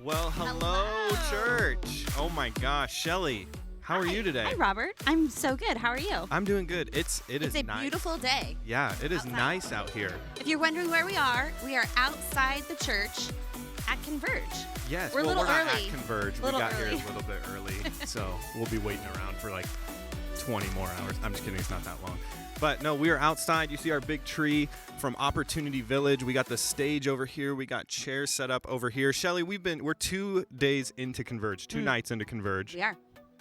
Well, hello, church. Oh my gosh, Shelly, how are you today? Hi, Robert. I'm so good. How are you? I'm doing good. It's a nice. Beautiful day. Yeah, it is outside. Nice out here. If you're wondering where we are outside the church at Converge. Yes, we're we're not early. at Converge. We got here a little bit early, so we'll be waiting around for like 20 more hours. I'm just kidding. It's not that long. But no, we are outside. You see our big tree from Opportunity Village. We got the stage over here. We got chairs set up over here. Shelly, we're 2 days into Converge, 2 nights into Converge. We are.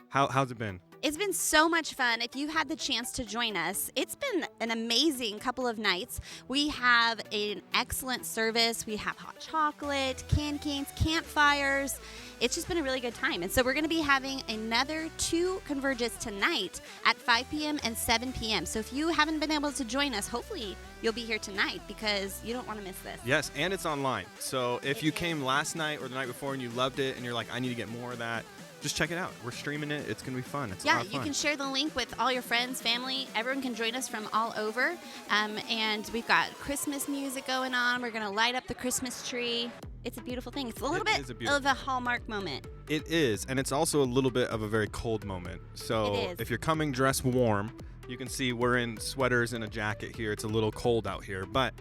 How's it been? It's been so much fun. If you had the chance to join us, it's been an amazing couple of nights. We have an excellent service. We have hot chocolate, candy canes, campfires. It's just been a really good time. And so we're going to be having another 2 Converges tonight at 5 p.m. and 7 p.m. So if you haven't been able to join us, hopefully you'll be here tonight because you don't want to miss this. Yes, and it's online. So if you came last night or the night before and you loved it and you're like, I need to get more of that, just check it out. We're streaming it. It's going to be fun. It's a lot of fun. You can share the link with all your friends, family. Everyone can join us from all over. And we've got Christmas music going on. We're going to light up the Christmas tree. It's a beautiful thing. It's a little bit of a Hallmark moment. It is. And it's also a little bit of a very cold moment. So if you're coming dressed warm, you can see we're in sweaters and a jacket here. It's a little cold out here, but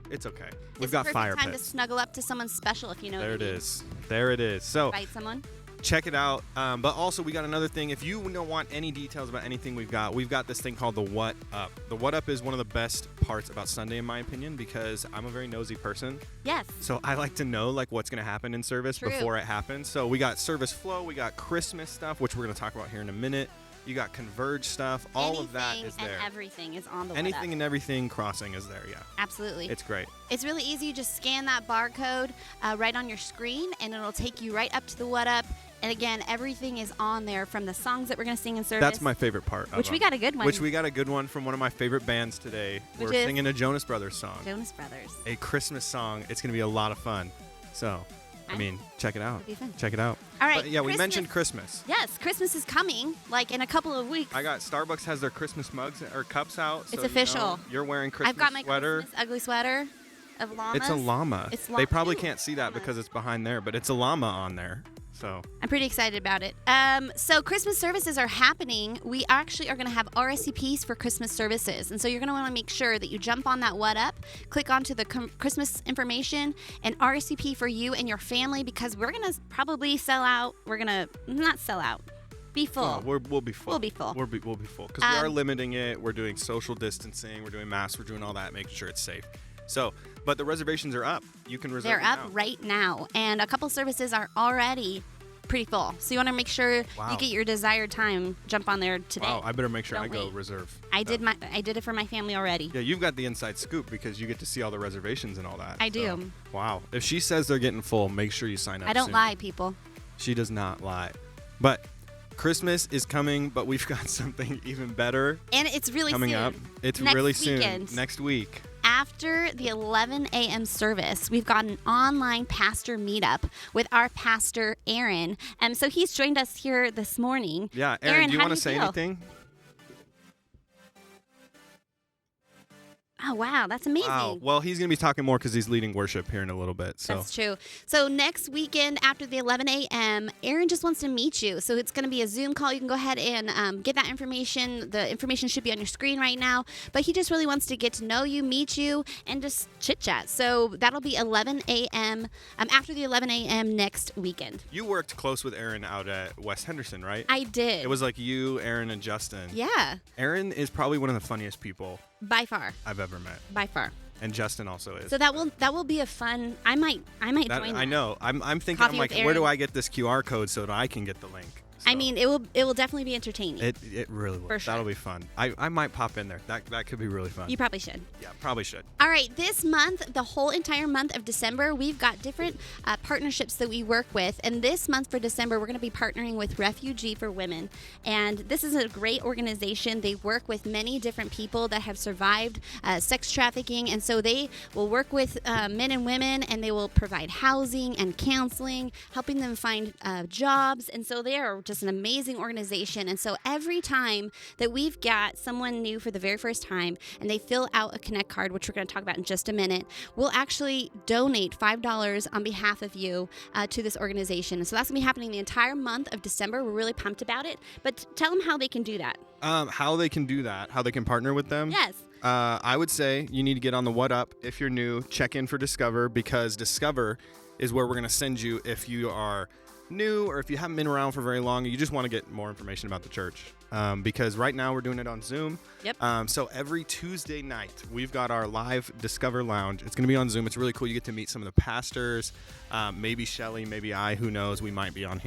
it's okay. We've got fire pits. It's a perfect time to snuggle up to someone special if you know what I mean. There it is. So invite someone. Check it out. But also, we got another thing. If you don't want any details about anything we've got this thing called the What Up. The What Up is one of the best parts about Sunday, in my opinion, because I'm a very nosy person. Yes. So I like to know what's going to happen in service before it happens. So we got service flow. We got Christmas stuff, which we're going to talk about here in a minute. You got Converge stuff. All of that is there. And everything is on the What Up. Anything and everything crossing is there, yeah. Absolutely. It's great. It's really easy. You just scan that barcode right on your screen, and it'll take you right up to the What Up. And again, everything is on there from the songs that we're going to sing in service. That's my favorite part. Which we got a good one. Which we got a good one from one of my favorite bands today. We're singing a Jonas Brothers song. Jonas Brothers. A Christmas song. It's going to be a lot of fun. So, check it out. It'll be fun. Check it out. All right. But yeah, we mentioned Christmas. Yes, Christmas is coming, in a couple of weeks. I got Starbucks has their Christmas mugs or cups out. It's official. You're wearing Christmas I've got my sweater. Christmas ugly sweater of llamas. It's a llama. It's they probably can't see that because it's behind there, but it's a llama on there. So I'm pretty excited about it. So Christmas services are happening. We actually are going to have RSVPs for Christmas services. And so you're going to want to make sure that you jump on that What Up, click onto the Christmas information, and RSVP for you and your family because we're going to probably sell out. We're going to not sell out. Be full. We'll be full. We'll be full. We'll be full because we are limiting it. We're doing social distancing. We're doing masks. We're doing all that, making sure it's safe. So, but the reservations are up. You can reserve. They're up right now, and a couple services are already pretty full. So you want to make sure you get your desired time. Jump on there today. Wow, I better make sure I go wait. reserve. I did it for my family already. Yeah, you've got the inside scoop because you get to see all the reservations and all that. I do. Wow. If she says they're getting full, make sure you sign up. I don't soon. lie, people. She does not lie. But Christmas is coming, but we've got something even better And it's really coming soon. up. It's Next really weekend. soon. Next week. After the 11 a.m. service, we've got an online pastor meetup with our pastor, Aaron. So he's joined us here this morning. Yeah, Aaron, do you how want to say feel? anything? Oh, wow. That's amazing. Wow. Well, he's going to be talking more because he's leading worship here in a little bit. So. That's true. So next weekend after the 11 a.m., Aaron just wants to meet you. So it's going to be a Zoom call. You can go ahead and get that information. The information should be on your screen right now. But he just really wants to get to know you, meet you, and just chit-chat. So that'll be 11 a.m. After the 11 a.m. next weekend. You worked close with Aaron out at West Henderson, right? I did. It was like you, Aaron, and Justin. Yeah, Aaron is probably one of the funniest people by far. I've ever met. By far. And Justin also is. So that will be a fun. I might join that. I know. I'm thinking. Coffee I'm like, with where do Aaron. I get this QR code so that I can get the link? So I mean, it will definitely be entertaining. it really will. For sure. That'll be fun. I might pop in there. That could be really fun. You probably should. Yeah, probably should. All right, this month, the whole entire month of December, we've got different partnerships that we work with. And this month for December, we're going to be partnering with Refugee for Women. And this is a great organization. They work with many different people that have survived sex trafficking. And so they will work with men and women, and they will provide housing and counseling, helping them find jobs. And so they are just an amazing organization. And so every time that we've got someone new for the very first time and they fill out a Connect card, which we're going to talk about in just a minute, we'll actually donate $5 on behalf of you to this organization. And so that's going to be happening the entire month of December. We're really pumped about it. But tell them how they can do that. How they can do that, how they can partner with them. Yes. I would say you need to get on the What Up. If you're new, check in for Discover, because Discover is where we're going to send you if you are new or if you haven't been around for very long and you just want to get more information about the church. Because right now we're doing it on Zoom. Yep. So every Tuesday night, we've got our live Discover Lounge. It's going to be on Zoom. It's really cool. You get to meet some of the pastors, maybe Shelly, maybe I, who knows, we might be on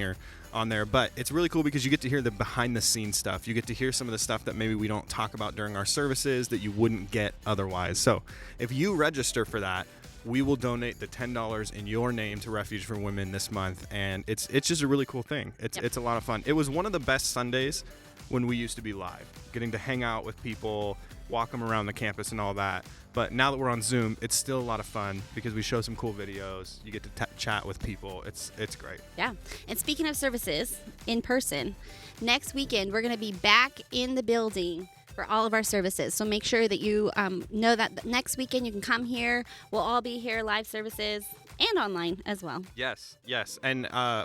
there. But it's really cool because you get to hear the behind the scenes stuff. You get to hear some of the stuff that maybe we don't talk about during our services that you wouldn't get otherwise. So if you register for that, we will donate the $10 in your name to Refuge for Women this month, and it's just a really cool thing. It's a lot of fun. It was one of the best Sundays when we used to be live, getting to hang out with people, walk them around the campus and all that. But now that we're on Zoom, it's still a lot of fun because we show some cool videos. You get to chat with people. It's great. Yeah. And speaking of services in person, next weekend we're going to be back in the building for all of our services. So make sure that you know that next weekend you can come here. We'll all be here, live services, and online as well. Yes. And I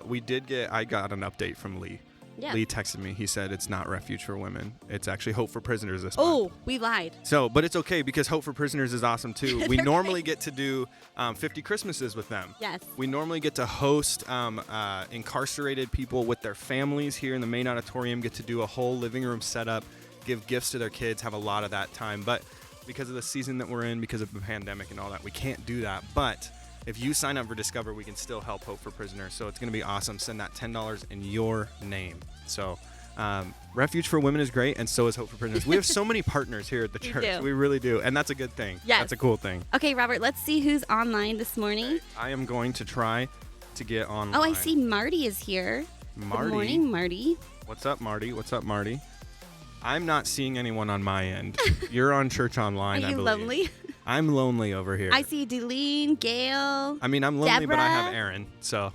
got an update from Lee. Yeah. Lee texted me. He said it's not Refuge for Women. It's actually Hope for Prisoners this Oh, month. we lied. So, but it's okay because Hope for Prisoners is awesome too. We They're normally great. get to do 50 Christmases with them. Yes. We normally get to host incarcerated people with their families here in the main auditorium, get to do a whole living room setup, give gifts to their kids, have a lot of that time. But because of the season that we're in, because of the pandemic and all that, we can't do that. But if you sign up for Discover, we can still help Hope for Prisoners. So it's going to be awesome. Send that $10 in your name. So Refuge for Women is great, and so is Hope for Prisoners. We have so many partners here at the church. do. We really do. And that's a good thing. Yes. That's a cool thing. Okay, Robert, let's see who's online this morning. I am going to try to get online. Oh, I see Marty is here. Marty. Good morning, Marty. What's up, Marty? I'm not seeing anyone on my end. You're on Church Online, Are I you believe. lonely? I'm lonely over here. I see Deline, Gail. I mean, I'm lonely, but I have Deborah. Aaron. So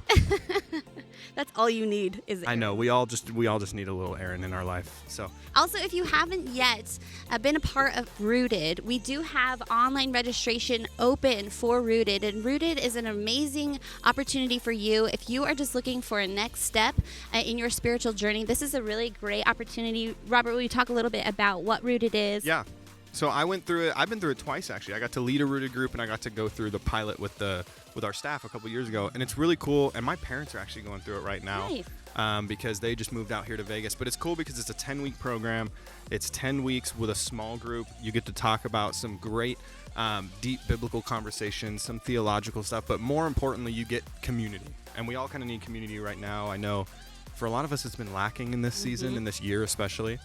That's all you need is I know we all just need a little Aaron in our life. So Also, if you haven't yet been a part of Rooted, we do have online registration open for Rooted. And Rooted is an amazing opportunity for you. If you are just looking for a next step in your spiritual journey, this is a really great opportunity. Robert, will you talk a little bit about what Rooted is? yeah. So I went through it. I've been through it twice, actually. I got to lead a Rooted group, and I got to go through the pilot with our staff a couple years ago. And it's really cool. And my parents are actually going through it right now. Nice. Because they just moved out here to Vegas. But it's cool because it's a 10-week program. It's 10 weeks with a small group. You get to talk about some great deep biblical conversations, some theological stuff. But more importantly, you get community. And we all kind of need community right now. I know for a lot of us, it's been lacking in this season, in this year especially.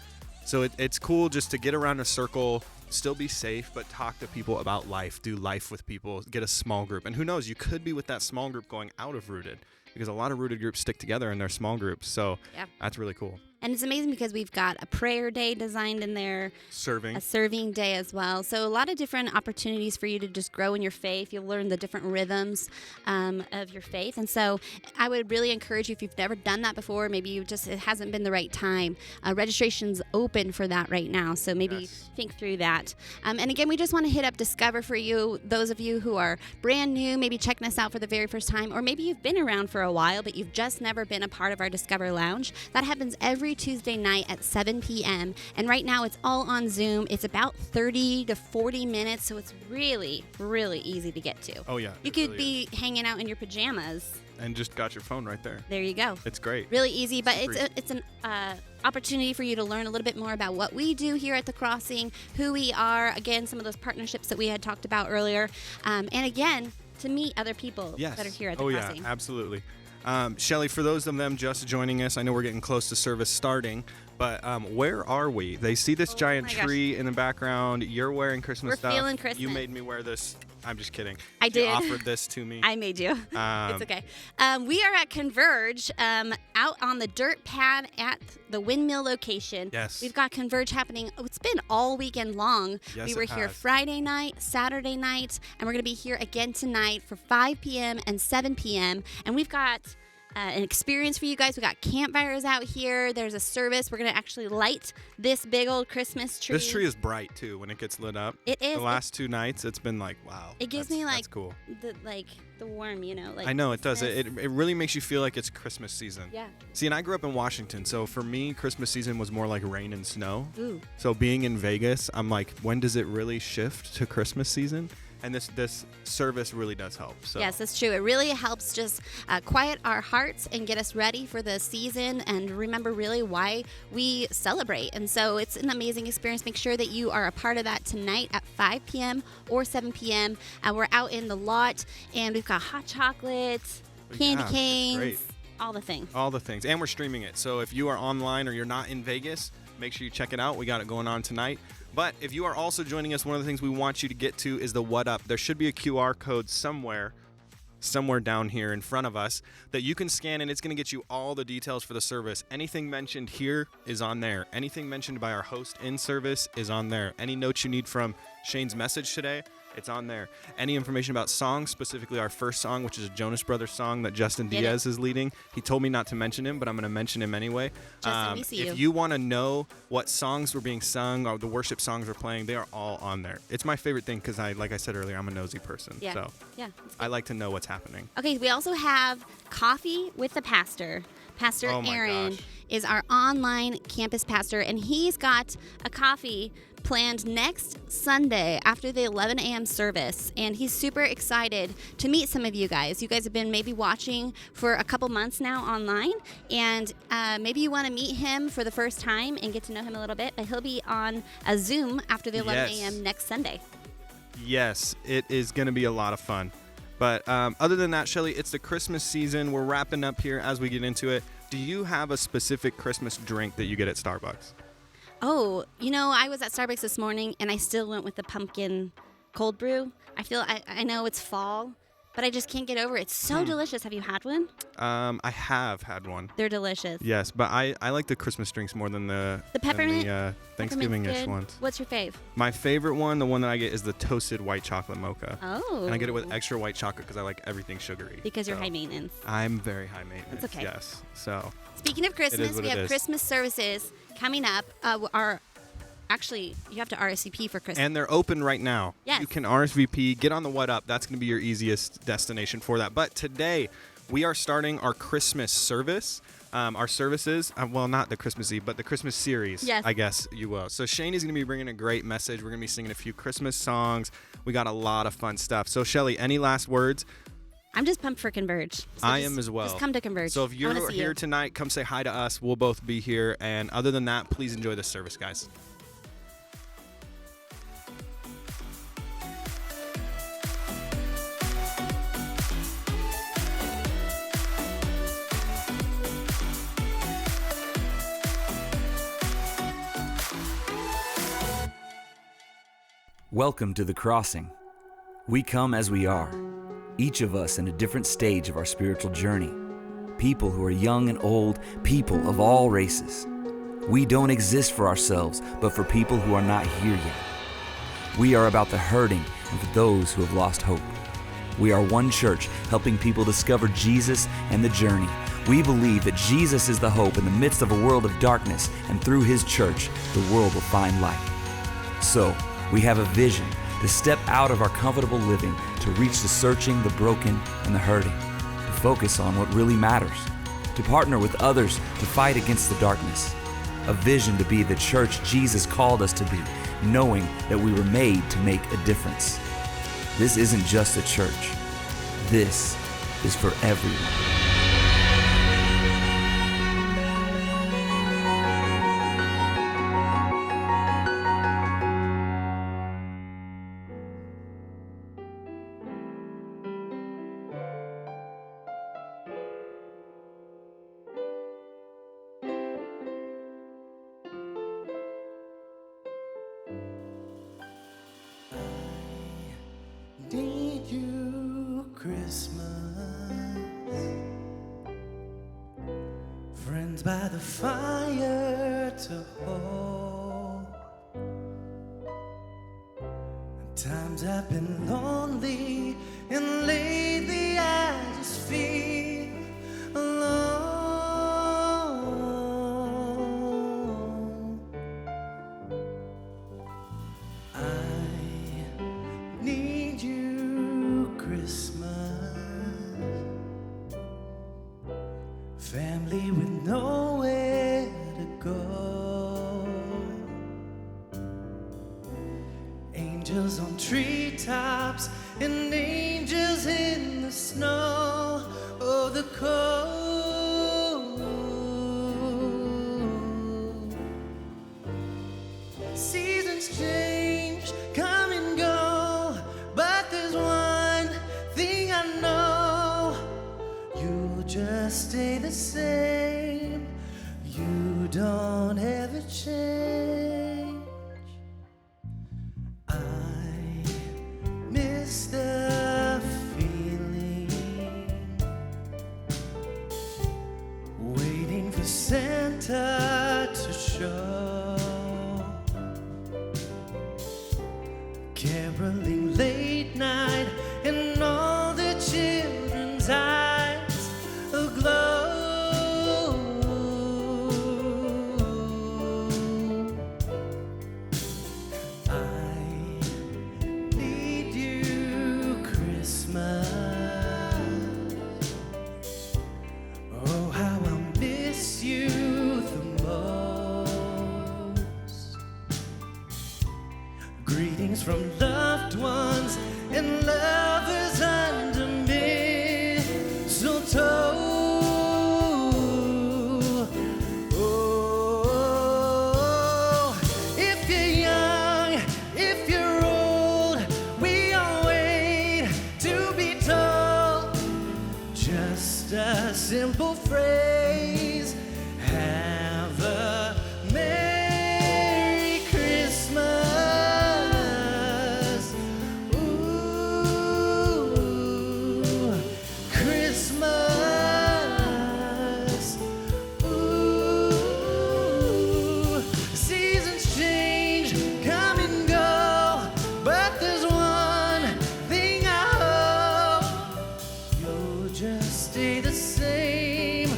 So it's cool just to get around a circle, still be safe, but talk to people about life, do life with people, get a small group. And who knows, you could be with that small group going out of Rooted, because a lot of Rooted groups stick together in their small groups. So Yeah. that's really cool. And it's amazing because we've got a prayer day designed in there, Serving. a serving day as well. So a lot of different opportunities for you to just grow in your faith. You'll learn the different rhythms of your faith. And so I would really encourage you, if you've never done that before, maybe it hasn't been the right time. Registration's open for that right now. So maybe think through that. And again, we just want to hit up Discover for you. Those of you who are brand new, maybe checking us out for the very first time, or maybe you've been around for a while, but you've just never been a part of our Discover Lounge. That happens every Tuesday night at 7 p.m. And right now it's all on Zoom. It's about 30 to 40 minutes, so it's really, really easy to get to. Oh, yeah. You could be hanging out in your pajamas. And just got your phone right there. There you go. It's great. Really easy, but it's an opportunity for you to learn a little bit more about what we do here at The Crossing, who we are, again, some of those partnerships that we had talked about earlier, and again, to meet other people that are here at The Crossing. Yeah, absolutely. Shelly, for those of them just joining us, I know we're getting close to service starting, but where are we? They see this giant tree in the background. You're wearing Christmas stuff. We're feeling Christmas. You made me wear this. I'm just kidding. I did. You offered this to me. I made you. It's okay. We are at Converge, out on the dirt pad at the Windmill location. Yes. We've got Converge happening. Oh, it's been all weekend long. Yes, we were here Friday night, Saturday night, and we're going to be here again tonight for 5 p.m. and 7 p.m. And we've got an experience for you guys. We got campfires out here. There's a service. We're going to actually light this big old Christmas tree. This tree is bright too when it gets lit up. It is. The last 2 nights, it's been like, wow. It gives me like that's cool. the warm, like I know it does. Christmas. It really makes you feel like it's Christmas season. Yeah. See, and I grew up in Washington, so for me, Christmas season was more like rain and snow. Ooh. So being in Vegas, I'm like, when does it really shift to Christmas season? And this service really does help. So. Yes, that's true. It really helps just quiet our hearts and get us ready for the season and remember really why we celebrate. And so it's an amazing experience. Make sure that you are a part of that tonight at 5 p.m. or 7 p.m. We're out in the lot, and we've got hot chocolate, candy canes, great. all the things. All the things. And we're streaming it. So if you are online or you're not in Vegas, make sure you check it out. We got it going on tonight. But if you are also joining us, one of the things we want you to get to is the What Up. There should be a QR code somewhere down here in front of us that you can scan, and it's going to get you all the details for the service. Anything mentioned here is on there. Anything mentioned by our host in service is on there. Any notes you need from Shane's message today, it's on there. Any information about songs, specifically our first song, which is a Jonas Brothers song that Justin Diaz is leading. He told me not to mention him, but I'm going to mention him anyway. Justin, we see you. If you want to know what songs were being sung or the worship songs we're playing, they are all on there. It's my favorite thing because, like I said earlier, I'm a nosy person. Yeah. So yeah, I like to know what's happening. Okay, we also have Coffee with the Pastor. Pastor Aaron is our online campus pastor, and he's got a coffee planned next Sunday after the 11 a.m. service, and he's super excited to meet some of you guys. You guys have been maybe watching for a couple months now online, and maybe you want to meet him for the first time and get to know him a little bit, but he'll be on a Zoom after the 11 a.m. next Sunday. Yes, it is going to be a lot of fun. But other than that, Shelly, it's the Christmas season. We're wrapping up here as we get into it. Do you have a specific Christmas drink that you get at Starbucks? Oh, I was at Starbucks this morning, and I still went with the pumpkin cold brew. I know it's fall, but I just can't get over it. It's so delicious. Have you had one? I have had one. They're delicious. Yes, but I like the Christmas drinks more than the peppermint. Thanksgiving-ish ones. What's your fave? My favorite one, the one that I get, is the toasted white chocolate mocha. Oh. And I get it with extra white chocolate because I like everying sugary. Because you're high maintenance. I'm very high maintenance. That's okay. Yes. So. Speaking of Christmas, we have Christmas services coming up. Actually, you have to RSVP for Christmas. And they're open right now. Yes. You can RSVP, get on the What Up. That's going to be your easiest destination for that. But today, we are starting our Christmas service. Our services, well, not the Christmas Eve, but the Christmas series, yes. I guess you will. So Shane is going to be bringing a great message. We're going to be singing a few Christmas songs. We got a lot of fun stuff. So, Shelly, any last words? I'm just pumped for Converge. So I am as well. Just come to Converge. So if you're here tonight, come say hi to us. We'll both be here. And other than that, please enjoy this service, guys. Welcome to The Crossing. We come as we are, each of us in a different stage of our spiritual journey. People who are young and old, people of all races. We don't exist for ourselves, but for people who are not here yet. We are about the hurting and for those who have lost hope. We are one church helping people discover Jesus and the journey. We believe that Jesus is the hope in the midst of a world of darkness, and through His church, the world will find light. So, we have a vision to step out of our comfortable living to reach the searching, the broken, and the hurting, to focus on what really matters, to partner with others to fight against the darkness. A vision to be the church Jesus called us to be, knowing that we were made to make a difference. This isn't just a church. This is for everyone. Need you, Christmas. Friends by the fire to hold. Times have been lonely, and lately I just feel alone. I need you, Christmas. Family with nowhere to go. Angels on treetops and angels in the snow. Oh, the cold. Seasons change, come and go, but there's one thing I know. You'll just stay the same. You don't ever change. I miss the feeling, waiting for Santa to show. Caroling late night and all the children's eyes aglow. I need you, Christmas. Oh, how I'll miss you the most. Greetings from loved ones and lovers under mistletoe. Oh, if you're young, if you're old, we all wait to be told. Just a simple phrase, have a Merry Christmas. Ooh, Christmas. Ooh, seasons change, come and go, but there's one thing I hope. You'll just stay the same,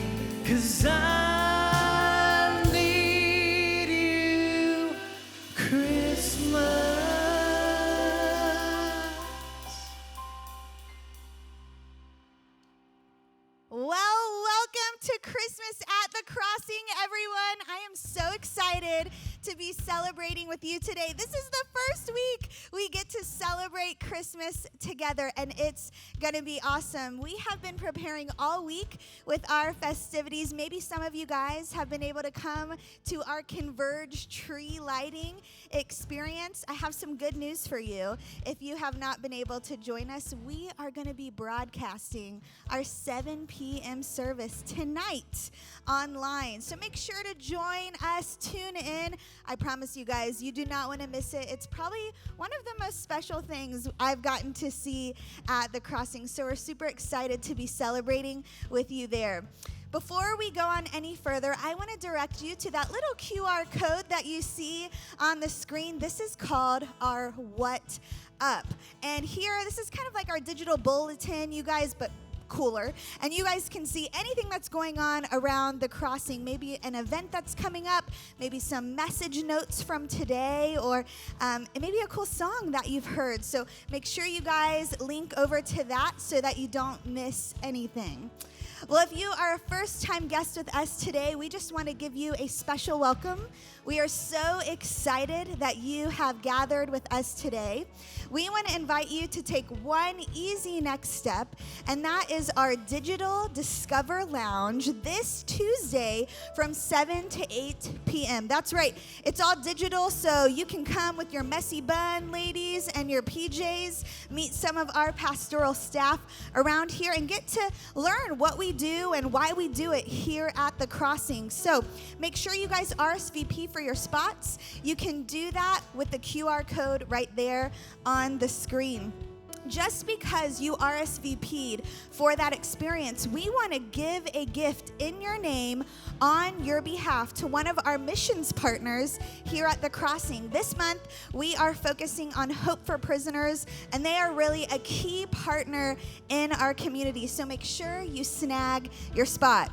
'cause I need you, Christmas. Well, welcome to Christmas at the Crossing, everyone. I am so excited to be celebrating with you today. This is the first week we get to celebrate Christmas together, and it's going to be awesome. We have been preparing all week with our festivities. Maybe some of you guys have been able to come to our Converge tree lighting experience. I have some good news for you. If you have not been able to join us, we are going to be broadcasting our 7 p.m. service tonight online. So make sure to join us, tune in. I promise you guys, you do not want to miss it. It's probably one of the most special things I've gotten to see at the Crossing. So we're super excited to be celebrating with you there. Before we go on any further, I want to direct you to that little QR code that you see on the screen. This is called our What Up. And here, this is kind of like our digital bulletin, you guys, but cooler. And you guys can see anything that's going on around the crossing, maybe an event that's coming up, maybe some message notes from today, or maybe a cool song that you've heard. So make sure you guys link over to that so that you don't miss anything. Well, if you are a first-time guest with us today, we just want to give you a special welcome. We are so excited that you have gathered with us today. We want to invite you to take one easy next step, and that is our Digital Discover Lounge this Tuesday from 7 to 8 p.m. That's right. It's all digital, so you can come with your messy bun, ladies, and your PJs, meet some of our pastoral staff around here, and get to learn what we do and why we do it here at the Crossing. So make sure you guys RSVP for your spots. You can do that with the QR code right there on the screen. Just because you RSVP'd for that experience, we want to give a gift in your name on your behalf to one of our missions partners here at the Crossing. This month, we are focusing on Hope for Prisoners, and they are really a key partner in our community. So make sure you snag your spot.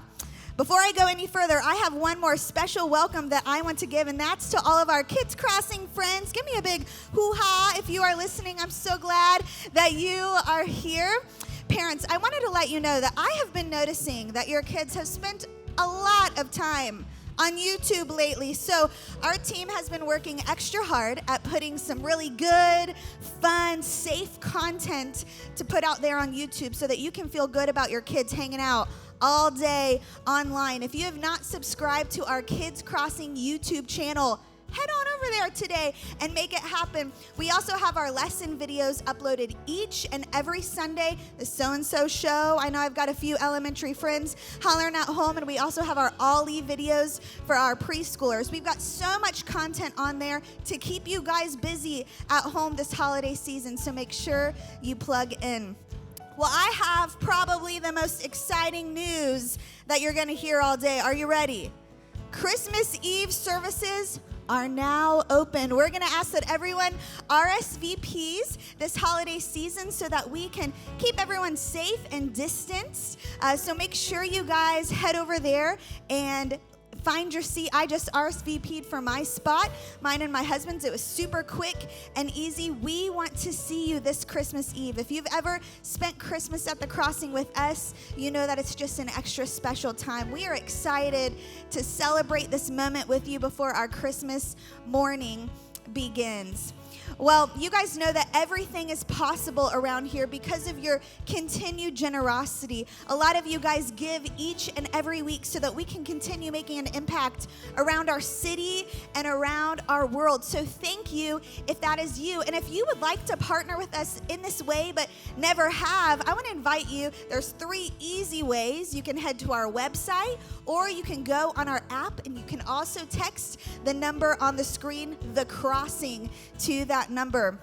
Before I go any further, I have one more special welcome that I want to give, and that's to all of our Kids Crossing friends. Give me a big hoo-ha if you are listening. I'm so glad that you are here. Parents, I wanted to let you know that I have been noticing that your kids have spent a lot of time on YouTube lately. So our team has been working extra hard at putting some really good, fun, safe content to put out there on YouTube so that you can feel good about your kids hanging out all day online. If you have not subscribed to our Kids Crossing YouTube channel, head on over there today and make it happen. We also have our lesson videos uploaded each and every Sunday. The So-and-So Show. I know I've got a few elementary friends hollering at home, and we also have our Ollie videos for our preschoolers. We've got so much content on there to keep you guys busy at home this holiday season, so make sure you plug in. Well, I have probably the most exciting news that you're going to hear all day. Are you ready? Christmas Eve services are now open. We're going to ask that everyone RSVPs this holiday season so that we can keep everyone safe and distanced. So make sure you guys head over there and find your seat. I just RSVP'd for my spot, mine and my husband's. It was super quick and easy. We want to see you this Christmas Eve. If you've ever spent Christmas at the Crossing with us, you know that it's just an extra special time. We are excited to celebrate this moment with you before our Christmas morning begins. Well, you guys know that everything is possible around here because of your continued generosity. A lot of you guys give each and every week so that we can continue making an impact around our city and around our world. So thank you if that is you. And if you would like to partner with us in this way but never have, I want to invite you. There's 3 easy ways. You can head to our website, or you can go on our app, and you can also text the number on the screen, The Crossing, to that number.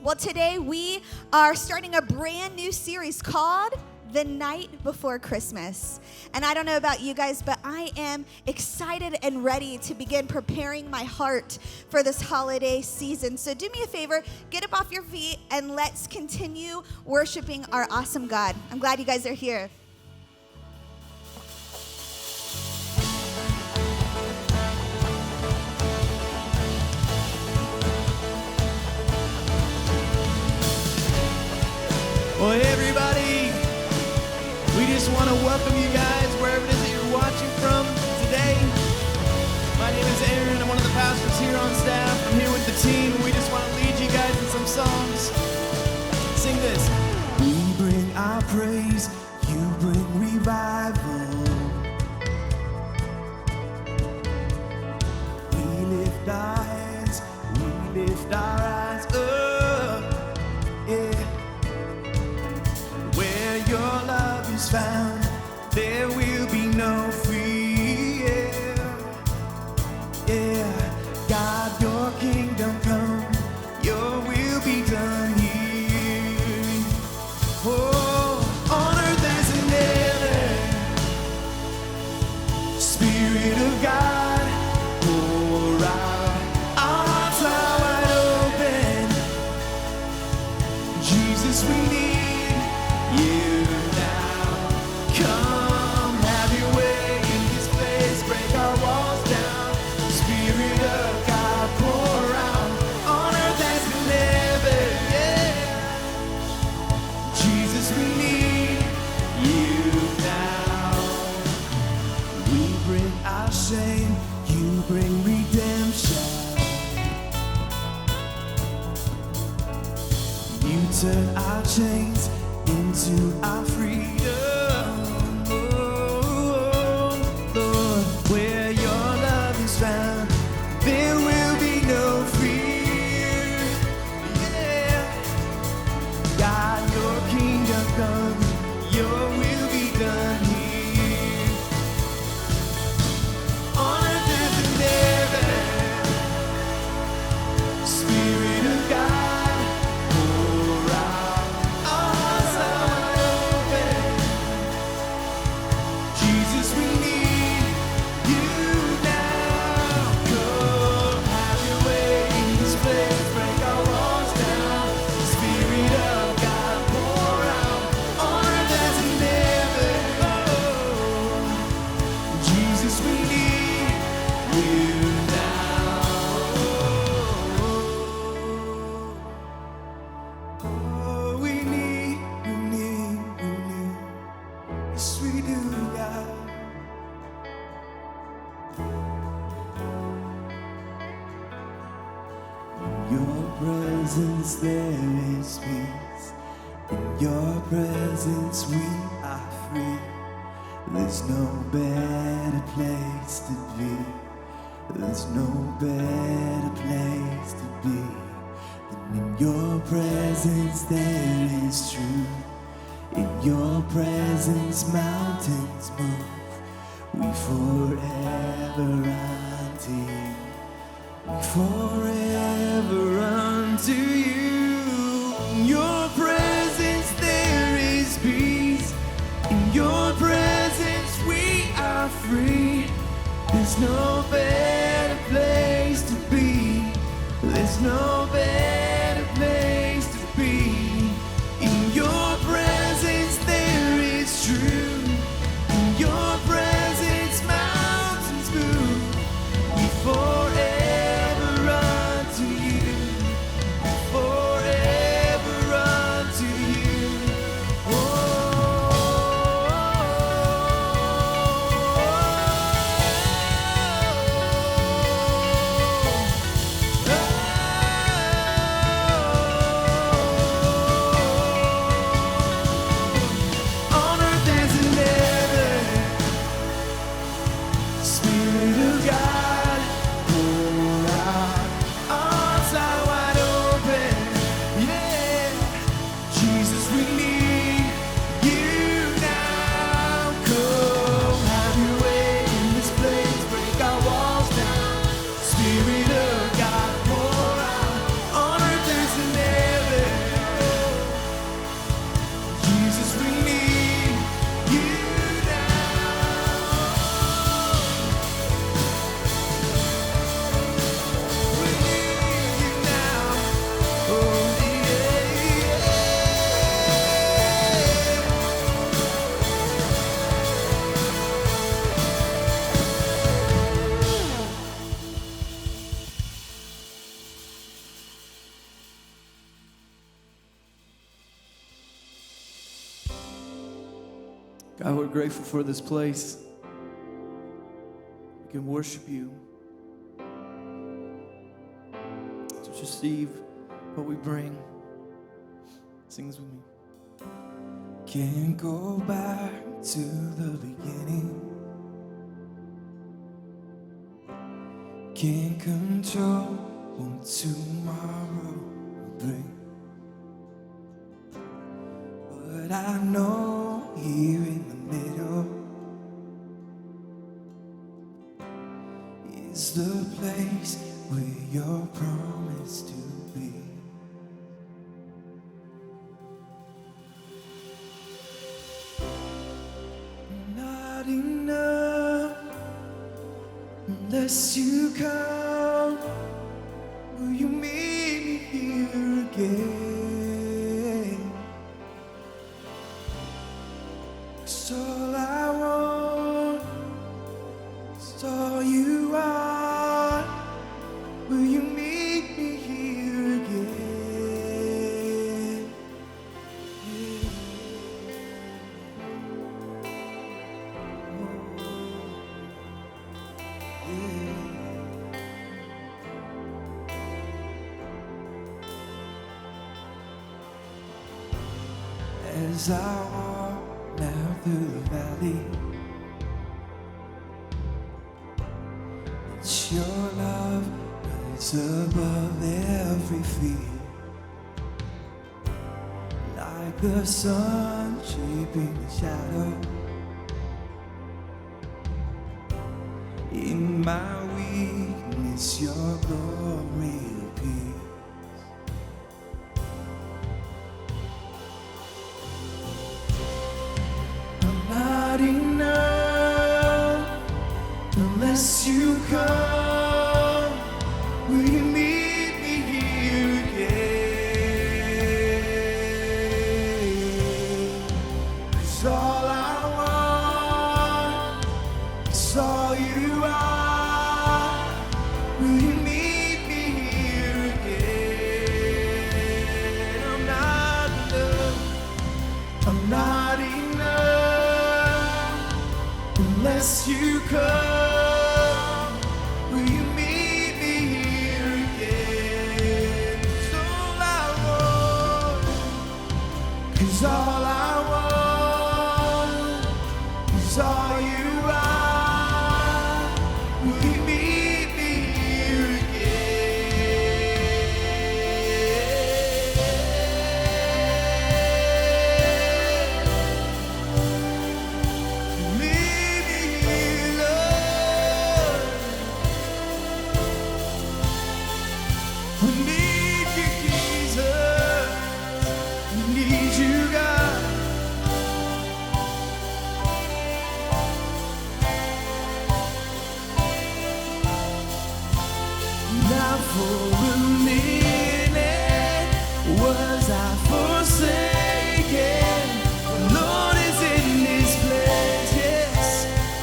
Well, today we are starting a brand new series called The Night Before Christmas. And I don't know about you guys, but I am excited and ready to begin preparing my heart for this holiday season. So do me a favor, get up off your feet, and let's continue worshiping our awesome God. I'm glad you guys are here. Well, hey everybody, we just want to welcome you guys wherever it is that you're watching from today. My name is Aaron. I'm one of the pastors here on staff. I'm here with the team. We just want to lead you guys in some songs. Sing this. We bring our praise, you bring revival. We lift our hands, we lift our eyes up, yeah. Where your love is found, there will be no fear. Yeah, God, your kingdom come, your will be done here. Oh, on earth as in heaven, turn our chains into our freedom. Oh, Lord, where your love is found, there will be no fear. Yeah. God, your kingdom come, your will be done here. On earth as in heaven, Spirit of God, pour out, our hearts are open. Jesus, we need you now. Come, have your way in this place, break our walls down. Spirit of God, pour out, on earth as in heaven. Oh, Jesus, we need you now. Oh, we need. Yes, we do, God. In your presence there is peace. In your presence we are free. There's no better place to be. There's no better place to be than in your presence there is truth. In your presence mountains move. We forever unto you. We forever unto you. In your presence there is peace. In your presence we are free. There's no better place to be. There's no better place to be. In your presence there is truth. In your presence mountains move. We forever unto you. Forever unto you. On earth as in heaven, Spirit of God, pour out, arms are wide open. Yeah, Jesus, we need you now. Come, have your way in this place, break our walls down. Spirit of God, pour out, on earth as in heaven. Jesus, we need you now. We need you now. Oh, yeah. God, we're grateful for this place. We can worship you. So just receive what we bring. Sing this with me. Can't go back to the beginning. Can't control what tomorrow will bring. But I know here in the middle is the place where you're promised to be. Not enough unless you come. Will you meet me here again? 'Cause all I want is all you are. Will you meet me here again? Yeah. As I walk now through the valley, it's your love that's above every fear. Like the sun shaping the shadow, in my weakness your glory appears. I'm not enough unless you come. Will you meet me here again? 'Cause all I want is all you are. Will you meet me here again? I'm not enough. I'm not enough unless you come. Will you meet me here again? 'Cause all I want, 'cause all I want is all you are. Will you meet me here again? Meet me here, Lord. We need you, Jesus. We need you, God. Not for a minute was I forsaken. The Lord is in this place, yes.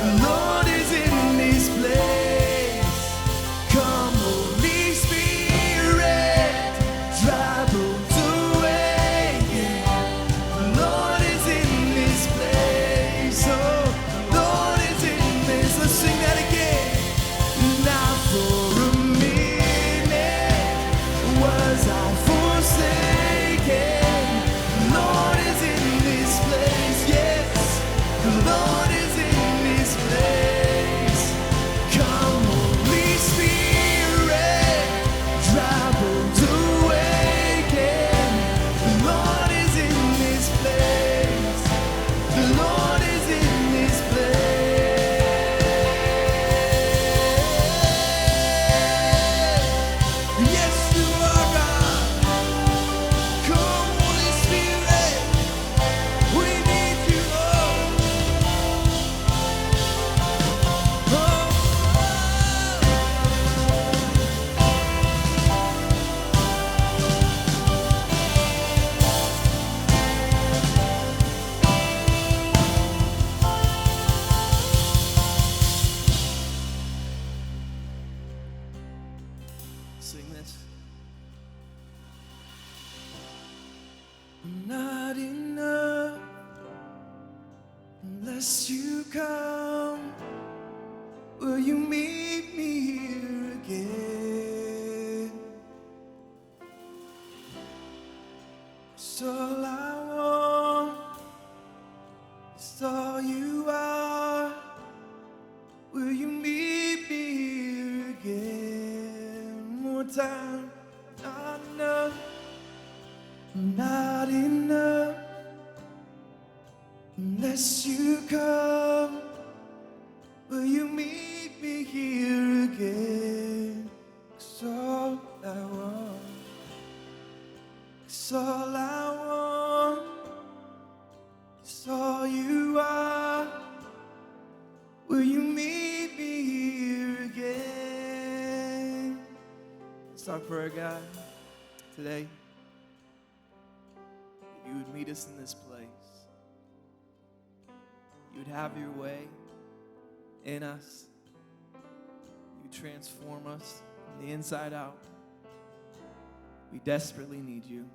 The Lord is in this place. Come, Holy Spirit, drive bones away, yeah. The Lord is in this place, oh, the Lord is in this. Let's sing that again. Not for a minute was I forsaken. The Lord is in this place, yes. The Lord is in this place. Come, Holy Spirit, drive bones awaken. The Lord is in this place. The Lord is in this place. Yes, you are God. Come, Holy Spirit. We need you, Lord. Oh. Sing this. I'm not enough unless you come. Will you meet me here again? 'Cause all I want is all you are. Will you meet me here again? One more time. Not enough. Not enough unless you come. Will you meet me here again? 'Cause all I want, 'cause all I want is all you are. Will you meet me here again? Let's talk prayer, God, today. You would meet us in this place. You would have your way in us. You transform us from the inside out. We desperately need you.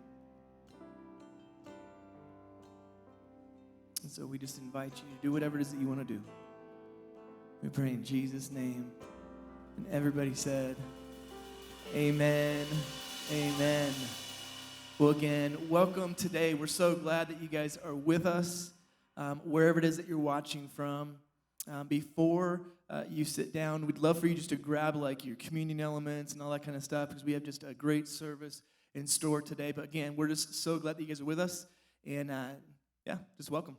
And so we just invite you to do whatever it is that you want to do. We pray in Jesus' name. And everybody said, amen, amen. Well, again, welcome today. We're so glad that you guys are with us, wherever it is that you're watching from. Before you sit down, we'd love for you just to grab like your communion elements and all that kind of stuff, because we have just a great service in store today. But again, we're just so glad that you guys are with us, and just welcome.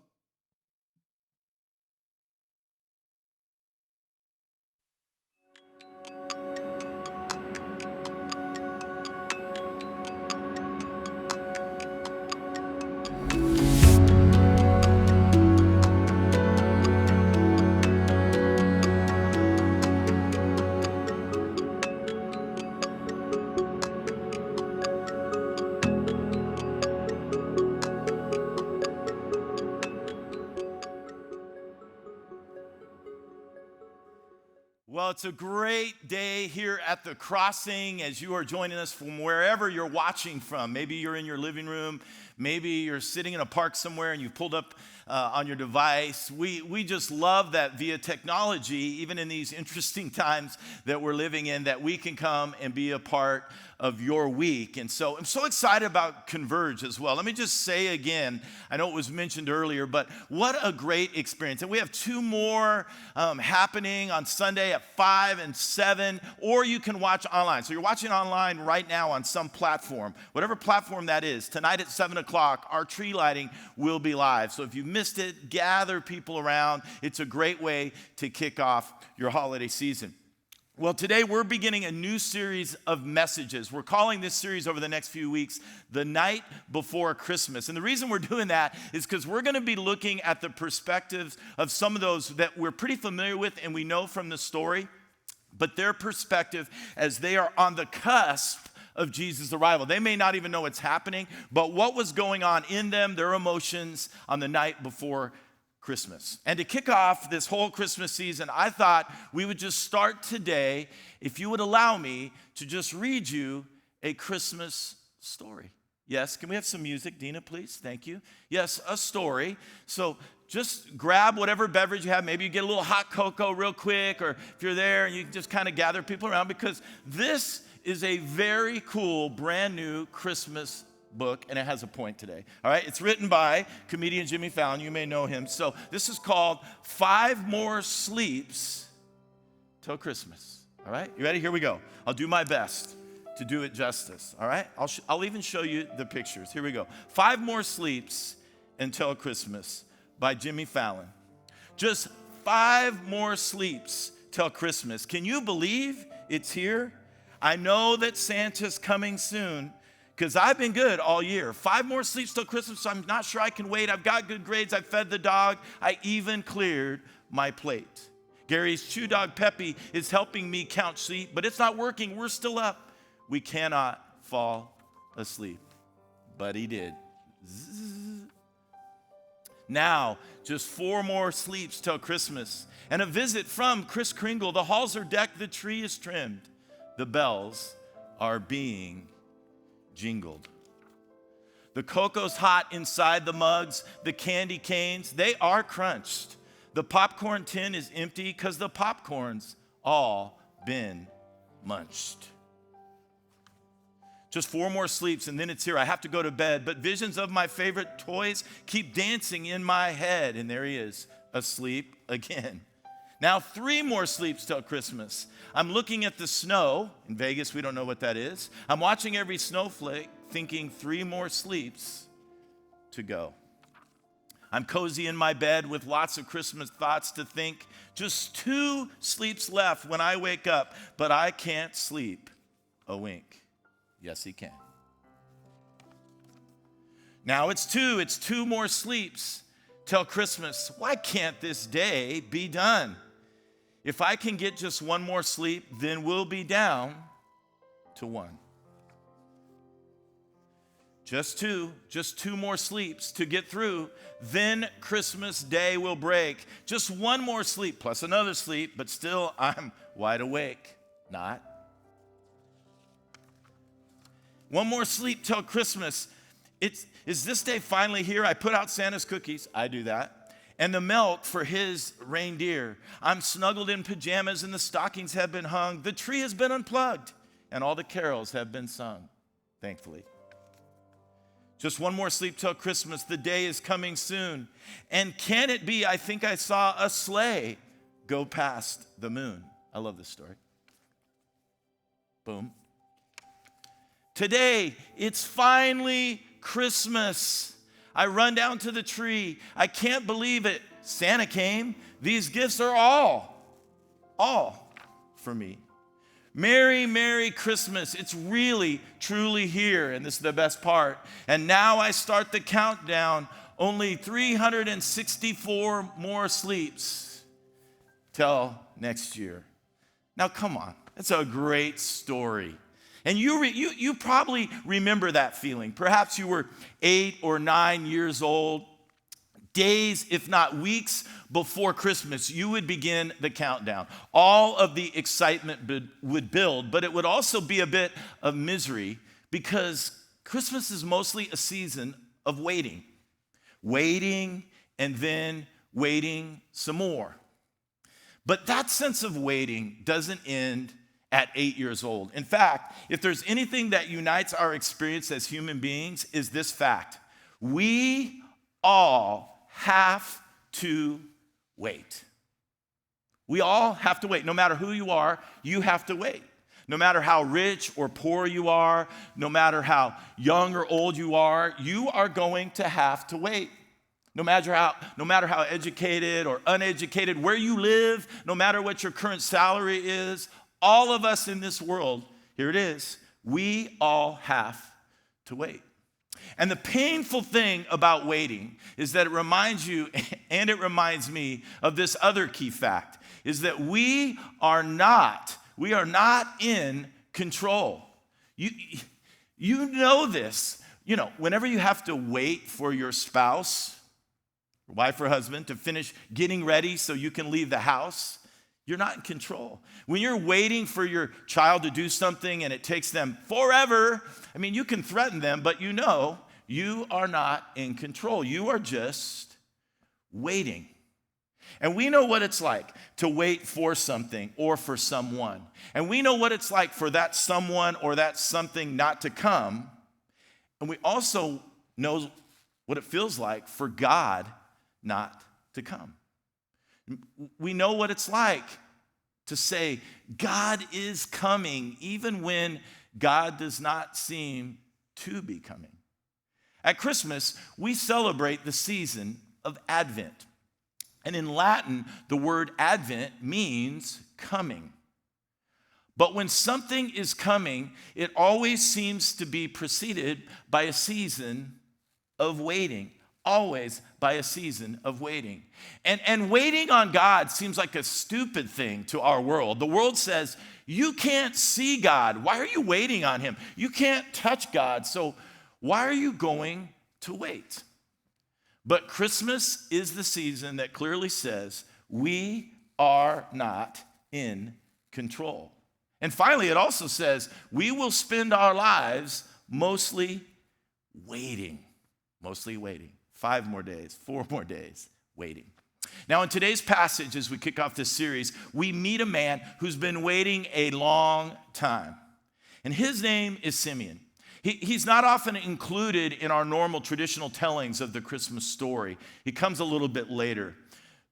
Well, it's a great day here at the Crossing as you are joining us from wherever you're watching from. Maybe you're in your living room. Maybe you're sitting in a park somewhere and you've pulled up on your device. We just love that via technology, even in these interesting times that we're living in, that we can come and be a part of your week. And so I'm so excited about Converge as well. Let me just say again, I know it was mentioned earlier, but what a great experience. And we have two more happening on Sunday at 5 and 7, or you can watch online. So you're watching online right now on some platform, whatever platform that is. Tonight at 7 o'clock, our tree lighting will be live. So if you've missed it, gather people around. It's a great way to kick off your holiday season. Well, today we're beginning a new series of messages. We're calling this series over the next few weeks, The Night Before Christmas. And the reason we're doing that is because we're going to be looking at the perspectives of some of those that we're pretty familiar with and we know from the story, but their perspective as they are on the cusp of Jesus' arrival. They may not even know what's happening, but what was going on in them, their emotions on the night before Christmas. And to kick off this whole Christmas season, I thought we would just start today, if you would allow me, to just read you a Christmas story. Yes, can we have some music, Dina, please? Thank you. Yes, a story. So just grab whatever beverage you have. Maybe you get a little hot cocoa real quick, or if you're there and you can just kind of gather people around, because this is a very cool, brand new Christmas book, and it has a point today. All right, it's written by comedian Jimmy Fallon. You may know him. So this is called 5 More Sleeps Till Christmas. All right, you ready? Here we go. I'll do my best to do it justice. All right, I'll even show you the pictures. Here we go. 5 More Sleeps Until Christmas by Jimmy Fallon. Just 5 more sleeps till Christmas. Can you believe it's here? I know that Santa's coming soon, because I've been good all year. 5 more sleeps till Christmas, so I'm not sure I can wait. I've got good grades. I fed the dog. I even cleared my plate. Gary's chew dog, Peppy, is helping me count sheep, but it's not working. We're still up. We cannot fall asleep. But he did. Zzz. Now, just 4 more sleeps till Christmas. And a visit from Kris Kringle. The halls are decked. The tree is trimmed. The bells are being jingled. The cocoa's hot inside the mugs, the candy canes, they are crunched. The popcorn tin is empty because the popcorn's all been munched. Just 4 more sleeps and then it's here. I have to go to bed, but visions of my favorite toys keep dancing in my head. And there he is, asleep again. Now 3 more sleeps till Christmas. I'm looking at the snow. In Vegas, we don't know what that is. I'm watching every snowflake, thinking 3 more sleeps to go. I'm cozy in my bed with lots of Christmas thoughts to think. Just 2 sleeps left when I wake up, but I can't sleep a wink. Yes, he can. Now it's 2 more sleeps till Christmas. Why can't this day be done? If I can get just 1 more sleep, then we'll be down to 1. Just two more sleeps to get through, then Christmas Day will break. Just 1 more sleep plus another sleep, but still I'm wide awake. Not. 1 more sleep till Christmas. Is this day finally here? I put out Santa's cookies. I do that. And the milk for his reindeer. I'm snuggled in pajamas and the stockings have been hung. The tree has been unplugged and all the carols have been sung, thankfully. Just one more sleep till Christmas. The day is coming soon. And can it be, I think I saw a sleigh go past the moon. I love this story. Boom. Today, it's finally Christmas. I run down to the tree. I can't believe it. Santa came. These gifts are all for me. Merry, Merry Christmas. It's really, truly here. And this is the best part. And now I start the countdown. Only 364 more sleeps till next year. Now, come on. That's a great story. And you probably remember that feeling. Perhaps you were 8 or 9 years old. Days, if not weeks, before Christmas, you would begin the countdown. All of the excitement would build, but it would also be a bit of misery because Christmas is mostly a season of waiting. Waiting and then waiting some more. But that sense of waiting doesn't end at 8 years old. In fact, if there's anything that unites our experience as human beings, is this fact. We all have to wait. We all have to wait. No matter who you are, you have to wait. No matter how rich or poor you are, no matter how young or old you are going to have to wait. No matter how educated or uneducated, where you live, no matter what your current salary is, all of us in this world, here it is, we all have to wait. And the painful thing about waiting is that it reminds you, and it reminds me of this other key fact, is that we are not in control. You know this. You know, whenever you have to wait for your spouse, wife or husband, to finish getting ready so you can leave the house, you're not in control. When you're waiting for your child to do something and it takes them forever, I mean, you can threaten them, but you know you are not in control. You are just waiting. And we know what it's like to wait for something or for someone. And we know what it's like for that someone or that something not to come. And we also know what it feels like for God not to come. We know what it's like to say, God is coming, even when God does not seem to be coming. At Christmas, we celebrate the season of Advent. And in Latin, the word Advent means coming. But when something is coming, it always seems to be preceded by a season of waiting. Always by a season of waiting. And waiting on God seems like a stupid thing to our world. The world says, you can't see God. Why are you waiting on him? You can't touch God. So why are you going to wait? But Christmas is the season that clearly says we are not in control. And finally, it also says we will spend our lives mostly waiting. Mostly waiting. 5 more days, 4 more days waiting. Now, in today's passage, as we kick off this series, we meet a man who's been waiting a long time. And his name is Simeon. He's not often included in our normal traditional tellings of the Christmas story. He comes a little bit later.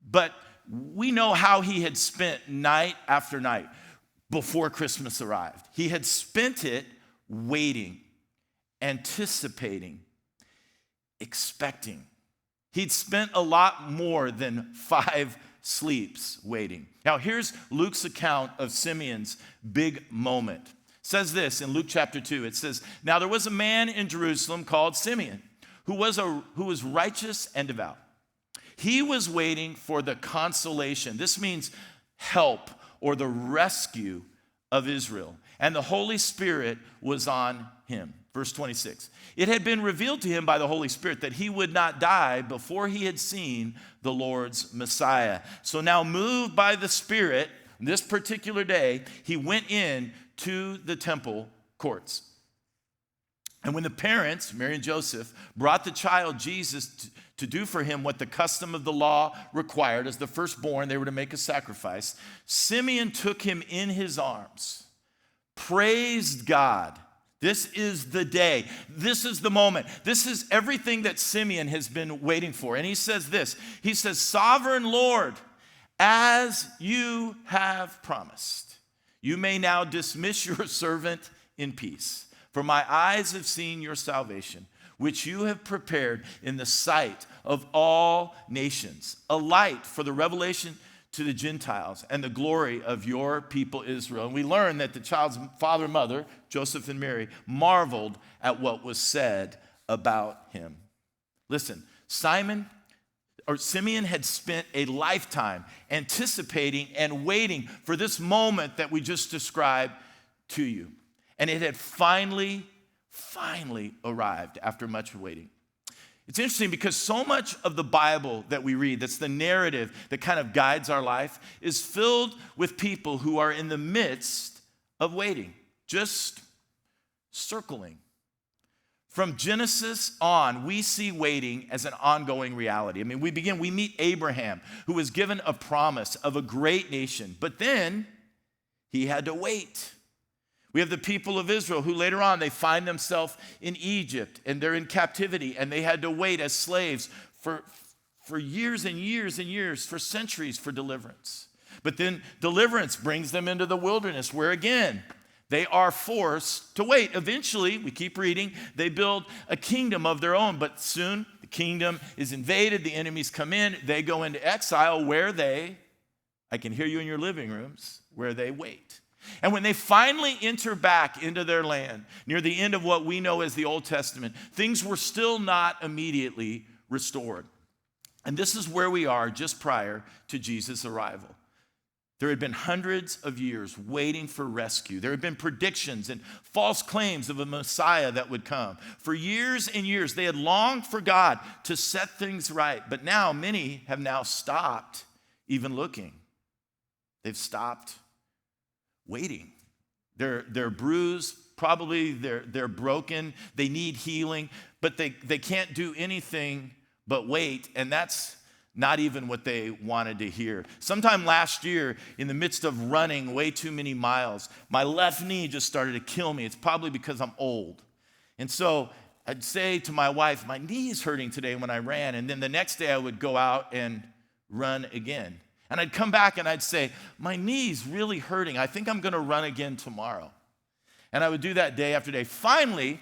But we know how he had spent night after night before Christmas arrived. He had spent it waiting, anticipating, expecting. He'd spent a lot more than 5 sleeps waiting. Now, here's Luke's account of Simeon's big moment. It says this in Luke chapter 2. It says, now there was a man in Jerusalem called Simeon who was righteous and devout. He was waiting for the consolation. This means help or the rescue of Israel. And the Holy Spirit was on him. Verse 26. It had been revealed to him by the Holy Spirit that he would not die before he had seen the Lord's Messiah. So now, moved by the Spirit, this particular day, he went in to the temple courts. And when the parents, Mary and Joseph, brought the child Jesus to do for him what the custom of the law required, as the firstborn, they were to make a sacrifice, Simeon took him in his arms, praised God. This is the day. This is the moment. This is everything that Simeon has been waiting for. And he says this. He says, Sovereign Lord, as you have promised, you may now dismiss your servant in peace. For my eyes have seen your salvation, which you have prepared in the sight of all nations, a light for the revelation to the Gentiles and the glory of your people Israel. And we learn that the child's father and mother, Joseph and Mary, marveled at what was said about him. Listen, Simeon had spent a lifetime anticipating and waiting for this moment that we just described to you. And it had finally arrived after much waiting. It's interesting because so much of the Bible that we read, that's the narrative that kind of guides our life, is filled with people who are in the midst of waiting, just circling. From Genesis on, we see waiting as an ongoing reality. I mean, we meet Abraham, who was given a promise of a great nation, but then he had to wait. We have the people of Israel who later on, they find themselves in Egypt and they're in captivity and they had to wait as slaves for years and years and years, for centuries for deliverance. But then deliverance brings them into the wilderness where again, they are forced to wait. Eventually, we keep reading, they build a kingdom of their own, but soon the kingdom is invaded, the enemies come in, they go into exile where I can hear you in your living rooms, where they wait. And when they finally enter back into their land, near the end of what we know as the Old Testament, things were still not immediately restored. And this is where we are just prior to Jesus' arrival. There had been hundreds of years waiting for rescue. There had been predictions and false claims of a Messiah that would come. For years and years, they had longed for God to set things right. But now, many have now stopped even looking. They've stopped waiting. They're bruised, probably they're broken, they need healing, but they can't do anything but wait, and that's not even what they wanted to hear. Sometime last year, in the midst of running way too many miles, my left knee just started to kill me. It's probably because I'm old. And so I'd say to my wife, my knee's hurting today when I ran, and then the next day I would go out and run again. And I'd come back and I'd say, my knee's really hurting. I think I'm going to run again tomorrow. And I would do that day after day. Finally,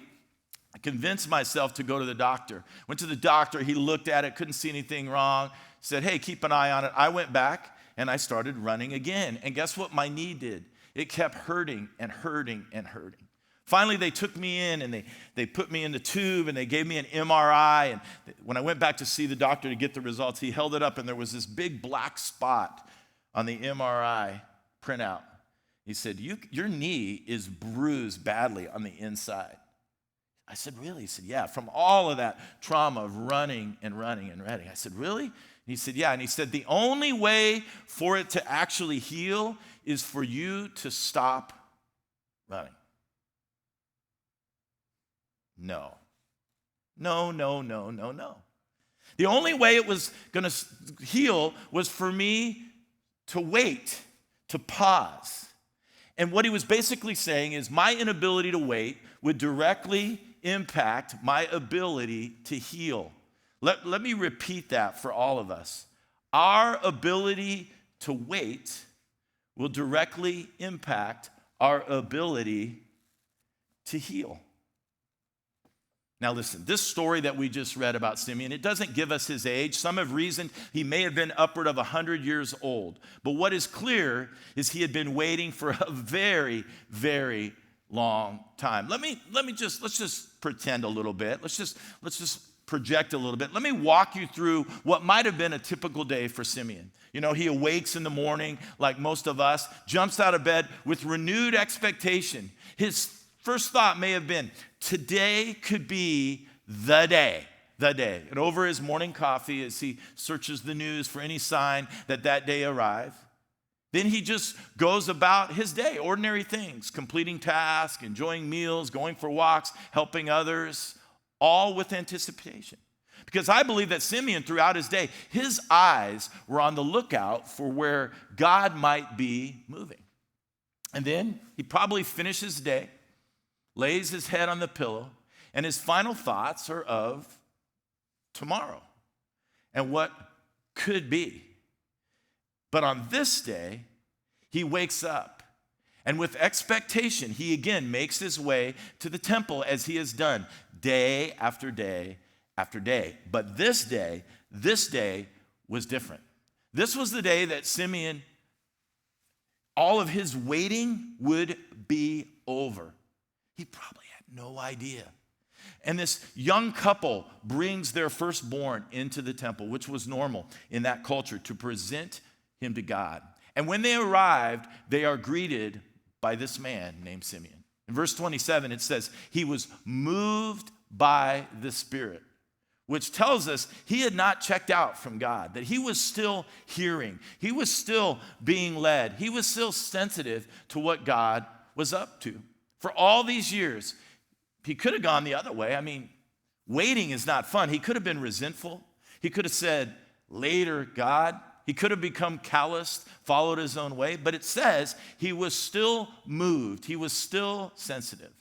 I convinced myself to go to the doctor. Went to the doctor. He looked at it, couldn't see anything wrong. Said, hey, keep an eye on it. I went back and I started running again. And guess what my knee did? It kept hurting and hurting and hurting. Finally, they took me in and they put me in the tube and they gave me an MRI. And when I went back to see the doctor to get the results, he held it up and there was this big black spot on the MRI printout. He said, your knee is bruised badly on the inside. I said, really? He said, yeah, from all of that trauma of running and running and running. I said, really? And he said, yeah. And he said, the only way for it to actually heal is for you to stop running. No. The only way it was going to heal was for me to wait, to pause. And what he was basically saying is my inability to wait would directly impact my ability to heal. Let me repeat that for all of us. Our ability to wait will directly impact our ability to heal. Now listen, this story that we just read about Simeon, it doesn't give us his age. Some have reasoned he may have been upward of 100 years old. But what is clear is he had been waiting for a very, very long time. Let's just pretend a little bit. Let's just project a little bit. Let me walk you through what might have been a typical day for Simeon. You know, he awakes in the morning like most of us, jumps out of bed with renewed expectation. His first thought may have been, today could be the day. And over his morning coffee, as he searches the news for any sign that day arrived, then he just goes about his day, ordinary things, completing tasks, enjoying meals, going for walks, helping others, all with anticipation. Because I believe that Simeon, throughout his day, his eyes were on the lookout for where God might be moving. And then he probably finishes the day. lays his head on the pillow, and his final thoughts are of tomorrow and what could be. But on this day, he wakes up, and with expectation, he again makes his way to the temple as he has done day after day after day. But this day was different. This was the day that Simeon, all of his waiting would be over. He probably had no idea. And this young couple brings their firstborn into the temple, which was normal in that culture, to present him to God. And when they arrived, they are greeted by this man named Simeon. In verse 27, it says, he was moved by the Spirit, which tells us he had not checked out from God, that he was still hearing. He was still being led. He was still sensitive to what God was up to. For all these years, he could have gone the other way. I mean, waiting is not fun. He could have been resentful. He could have said, later, God. He could have become calloused, followed his own way. But it says he was still moved. He was still sensitive.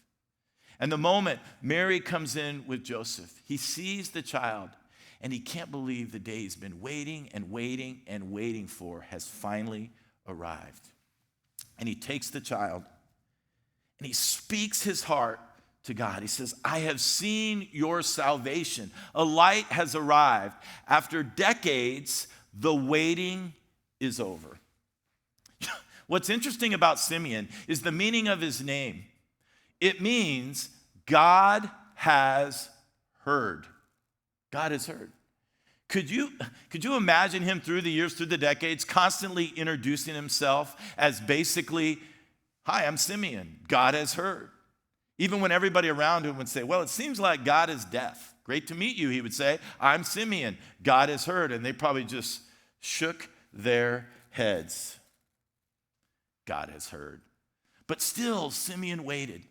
And the moment Mary comes in with Joseph, he sees the child, and he can't believe the day he's been waiting and waiting and waiting for has finally arrived. And he takes the child, and he speaks his heart to God. He says, I have seen your salvation. A light has arrived. After decades, the waiting is over. What's interesting about Simeon is the meaning of his name. It means God has heard. God has heard. Could you imagine him through the years, through the decades, constantly introducing himself as basically, hi, I'm Simeon. God has heard. Even when everybody around him would say, well, it seems like God is deaf. Great to meet you, he would say. I'm Simeon. God has heard. And they probably just shook their heads. God has heard. But still, Simeon waited.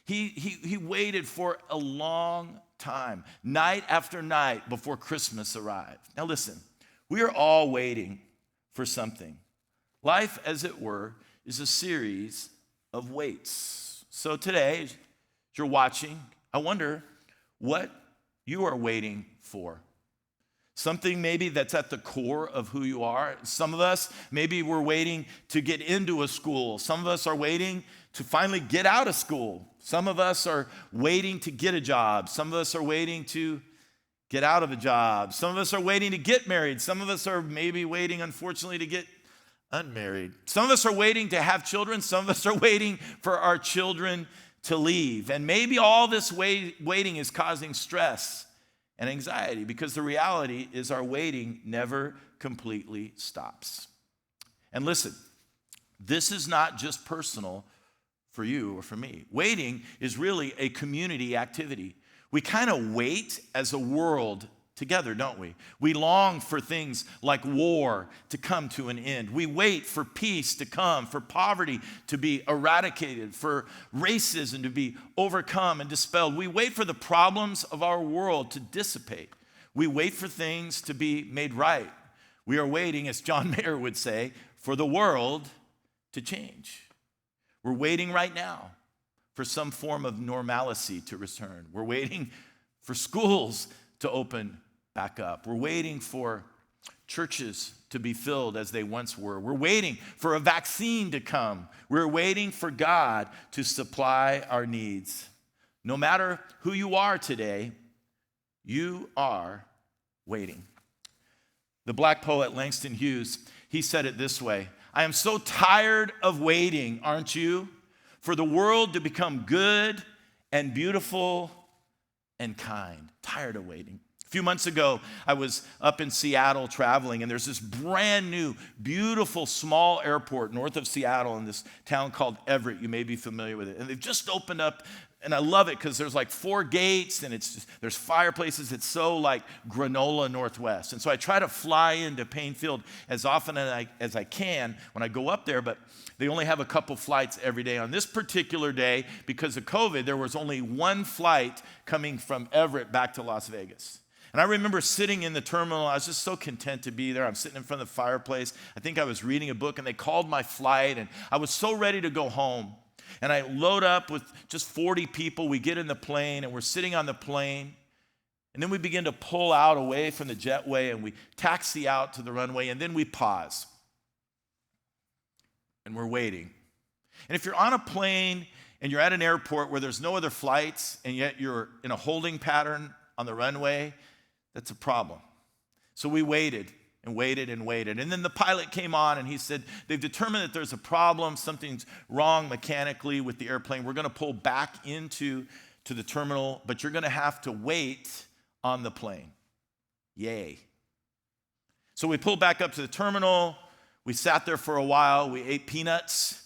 He waited for a long time, night after night before Christmas arrived. Now listen, we are all waiting for something. Life, as it were, is a series of waits. So today, as you're watching, I wonder what you are waiting for. Something maybe that's at the core of who you are. Some of us, maybe we're waiting to get into a school. Some of us are waiting to finally get out of school. Some of us are waiting to get a job. Some of us are waiting to get out of a job. Some of us are waiting to get married. Some of us are maybe waiting, unfortunately, to get unmarried. Some of us are waiting to have children. Some of us are waiting for our children to leave. And maybe all this waiting is causing stress and anxiety, because the reality is our waiting never completely stops. And listen, this is not just personal for you or for me. Waiting is really a community activity. We kind of wait as a world together, don't we? We long for things like war to come to an end. We wait for peace to come, for poverty to be eradicated, for racism to be overcome and dispelled. We wait for the problems of our world to dissipate. We wait for things to be made right. We are waiting, as John Mayer would say, for the world to change. We're waiting right now for some form of normalcy to return. We're waiting for schools to open back up. We're waiting for churches to be filled as they once were. We're waiting for a vaccine to come. We're waiting for God to supply our needs. No matter who you are today, you are waiting. The black poet Langston Hughes, he said it this way: I am so tired of waiting, aren't you? For the world to become good and beautiful and kind. Tired of waiting. A few months ago, I was up in Seattle traveling, and there's this brand new, beautiful, small airport north of Seattle in this town called Everett. You may be familiar with it. And they've just opened up, and I love it because there's like 4 gates, and there's fireplaces. It's so like granola Northwest. And so I try to fly into Payne Field as often as I can when I go up there, but they only have a couple flights every day. On this particular day, because of COVID, there was only 1 flight coming from Everett back to Las Vegas. And I remember sitting in the terminal. I was just so content to be there. I'm sitting in front of the fireplace. I think I was reading a book, and they called my flight, and I was so ready to go home. And I load up with just 40 people. We get in the plane, and we're sitting on the plane. And then we begin to pull out away from the jetway, and we taxi out to the runway, and then we pause. And we're waiting. And if you're on a plane and you're at an airport where there's no other flights, and yet you're in a holding pattern on the runway, that's a problem. So we waited and waited and waited. And then the pilot came on, and he said, they've determined that there's a problem. Something's wrong mechanically with the airplane. We're going to pull back into the terminal, but you're going to have to wait on the plane. Yay. So we pulled back up to the terminal. We sat there for a while. We ate peanuts,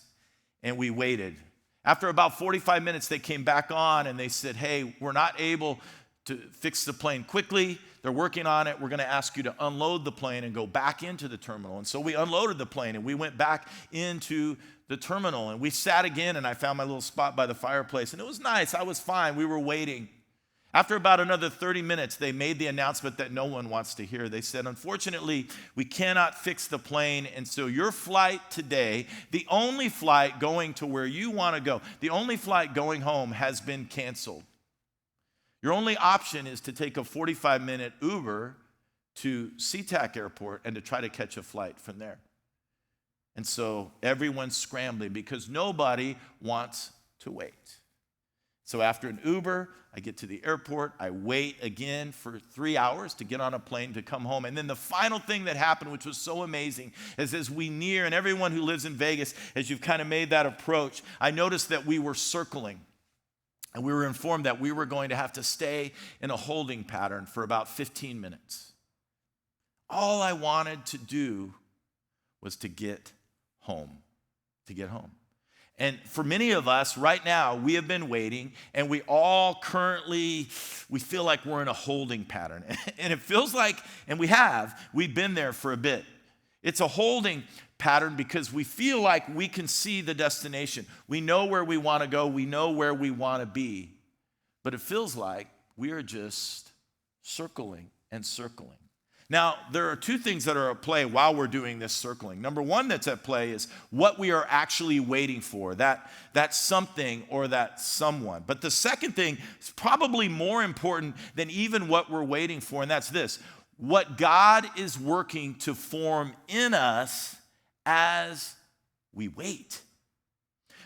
and we waited. After about 45 minutes, they came back on, and they said, hey, we're not able to fix the plane quickly. They're working on it. We're going to ask you to unload the plane and go back into the terminal. And so we unloaded the plane, and we went back into the terminal, and we sat again, and I found my little spot by the fireplace, and it was nice. I was fine. We were waiting. After about another 30 minutes, they made the announcement that no one wants to hear. They said, unfortunately, we cannot fix the plane, and so your flight today, the only flight going to where you want to go, the only flight going home has been canceled. Your only option is to take a 45-minute Uber to SeaTac Airport and to try to catch a flight from there. And so everyone's scrambling because nobody wants to wait. So after an Uber, I get to the airport. I wait again for 3 hours to get on a plane to come home. And then the final thing that happened, which was so amazing, is as we near, and everyone who lives in Vegas, as you've kind of made that approach, I noticed that we were circling. And we were informed that we were going to have to stay in a holding pattern for about 15 minutes. All I wanted to do was to get home, And for many of us right now, we have been waiting, and we all currently, we feel like we're in a holding pattern. And it feels like, and we've been there for a bit. It's a holding pattern because we feel like we can see the destination. We know where we want to go. We know where we want to be. But it feels like we are just circling and circling. Now, there are two things that are at play while we're doing this circling. Number one that's at play is what we are actually waiting for, that something or that someone. But the second thing is probably more important than even what we're waiting for, and that's this: what God is working to form in us as we wait.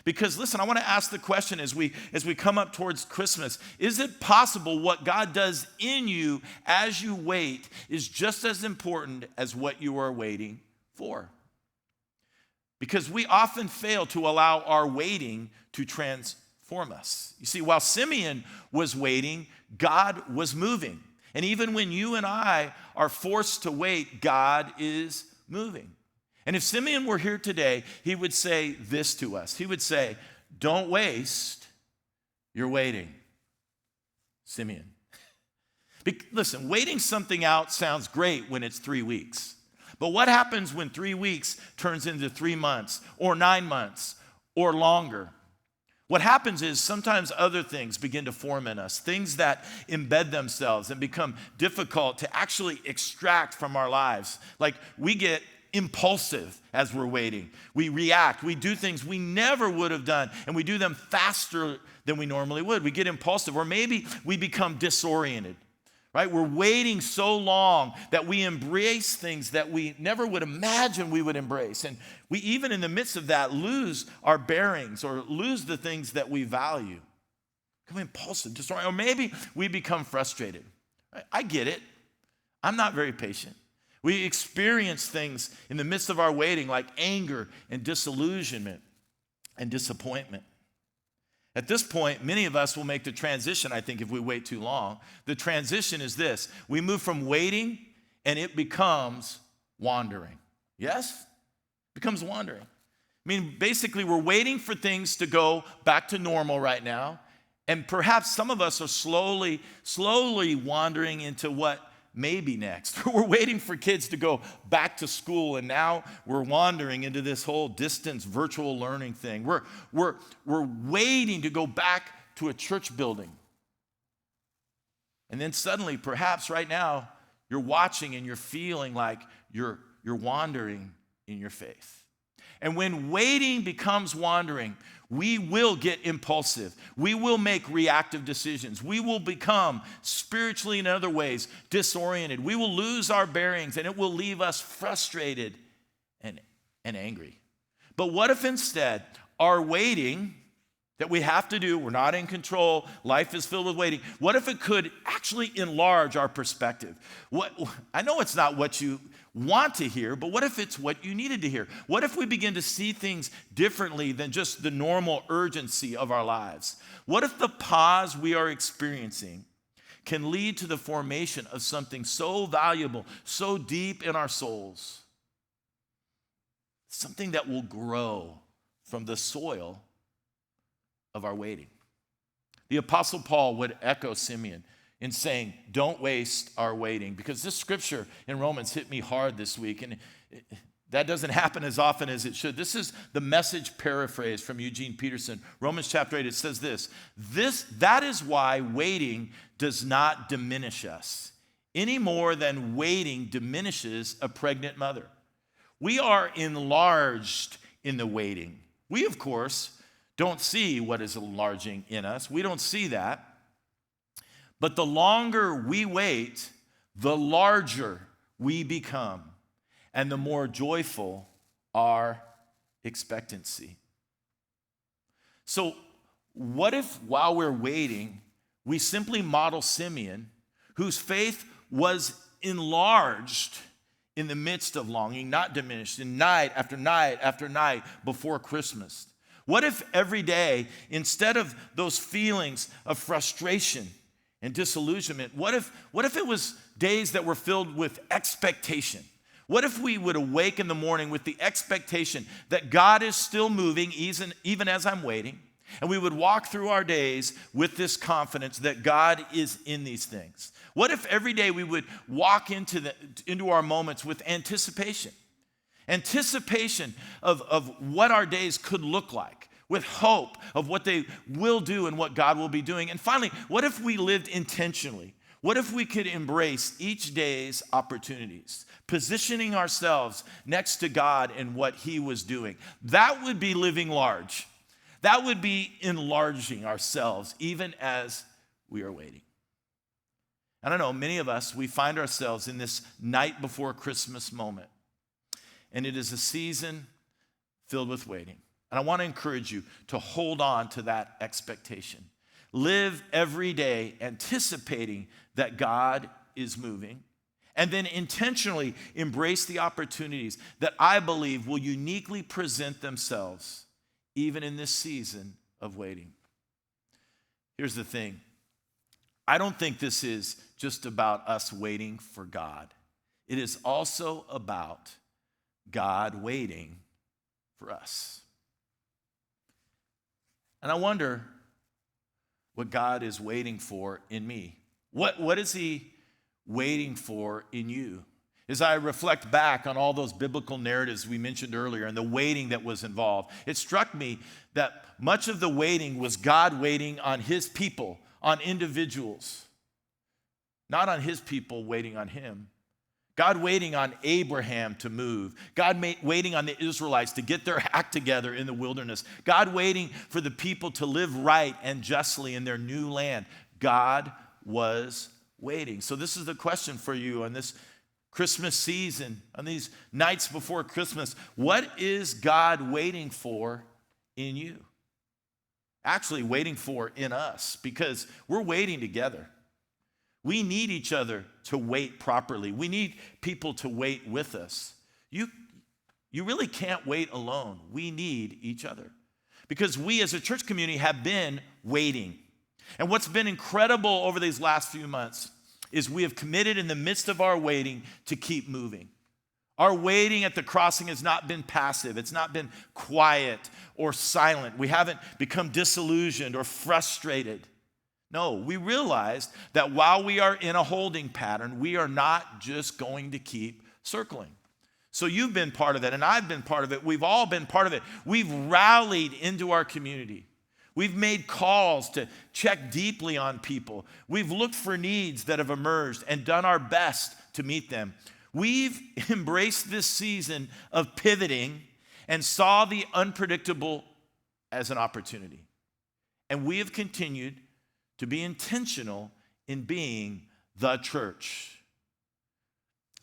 Because listen, I want to ask the question as we come up towards Christmas, is it possible what God does in you as you wait is just as important as what you are waiting for? Because we often fail to allow our waiting to transform us. You see, while Simeon was waiting, God was moving. And even when you and I are forced to wait, God is moving. And if Simeon were here today, he would say this to us. He would say, don't waste your waiting, Simeon. Listen, waiting something out sounds great when it's 3 weeks. But what happens when 3 weeks turns into 3 months or 9 months or longer? What happens is sometimes other things begin to form in us, things that embed themselves and become difficult to actually extract from our lives. Like we get impulsive as we're waiting. We react. We do things we never would have done, and we do them faster than we normally would. We get impulsive, or maybe we become disoriented, right? We're waiting so long that we embrace things that we never would imagine we would embrace. And we, even in the midst of that, lose our bearings or lose the things that we value. Become impulsive, disoriented, or maybe we become frustrated. I get it. I'm not very patient. We experience things in the midst of our waiting like anger and disillusionment and disappointment. At this point, many of us will make the transition, I think, if we wait too long. The transition is this: we move from waiting and it becomes wandering. Yes? It becomes wandering. I mean, basically, we're waiting for things to go back to normal right now. And perhaps some of us are slowly wandering into what may be next. We're waiting for kids to go back to school, and now we're wandering into this whole distance virtual learning thing. We're waiting to go back to a church building. And then suddenly, perhaps right now, you're watching and you're feeling like you're wandering in your faith. And when waiting becomes wandering, we will get impulsive. We will make reactive decisions. We will become spiritually, in other ways, disoriented. We will lose our bearings, and it will leave us frustrated and angry. But what if instead our waiting that we have to do, we're not in control, life is filled with waiting, what if it could actually enlarge our perspective? I know it's not what you want to hear, but what if it's what you needed to hear? What if we begin to see things differently than just the normal urgency of our lives? What if the pause we are experiencing can lead to the formation of something so valuable, so deep in our souls? Something that will grow from the soil of our waiting. The Apostle Paul would echo Simeon in saying, don't waste our waiting, because this scripture in Romans hit me hard this week, and that doesn't happen as often as it should. This is the Message paraphrase from Eugene Peterson. Romans chapter 8, it says that is why waiting does not diminish us any more than waiting diminishes a pregnant mother. We are enlarged in the waiting. We, of course, don't see what is enlarging in us. We don't see that. But the longer we wait, the larger we become, and the more joyful our expectancy. So, what if while we're waiting, we simply model Simeon, whose faith was enlarged in the midst of longing, not diminished, in night after night after night before Christmas? What if every day, instead of those feelings of frustration and disillusionment, what if it was days that were filled with expectation? What if we would awake in the morning with the expectation that God is still moving even as I'm waiting, and we would walk through our days with this confidence that God is in these things? What if every day we would walk into our moments with anticipation of what our days could look like, with hope of what they will do and what God will be doing? And finally, what if we lived intentionally? What if we could embrace each day's opportunities, positioning ourselves next to God and what He was doing? That would be living large. That would be enlarging ourselves even as we are waiting. I don't know, many of us, we find ourselves in this night before Christmas moment, and it is a season filled with waiting. And I want to encourage you to hold on to that expectation. Live every day anticipating that God is moving, and then intentionally embrace the opportunities that I believe will uniquely present themselves even in this season of waiting. Here's the thing. I don't think this is just about us waiting for God. It is also about God waiting for us. And I wonder what God is waiting for in me. What is He waiting for in you? As I reflect back on all those biblical narratives we mentioned earlier and the waiting that was involved, it struck me that much of the waiting was God waiting on His people, on individuals, not on His people waiting on Him. God waiting on Abraham to move. God waiting on the Israelites to get their act together in the wilderness. God waiting for the people to live right and justly in their new land. God was waiting. So this is the question for you on this Christmas season, on these nights before Christmas. What is God waiting for in you? Actually waiting for in us, because we're waiting together. We need each other to wait properly. We need people to wait with us. You really can't wait alone. We need each other, because we as a church community have been waiting. And what's been incredible over these last few months is we have committed in the midst of our waiting to keep moving. Our waiting at the crossing has not been passive. It's not been quiet or silent. We haven't become disillusioned or frustrated. No, we realized that while we are in a holding pattern, we are not just going to keep circling. So you've been part of that, and I've been part of it. We've all been part of it. We've rallied into our community. We've made calls to check deeply on people. We've looked for needs that have emerged and done our best to meet them. We've embraced this season of pivoting and saw the unpredictable as an opportunity. And we have continued to be intentional in being the church.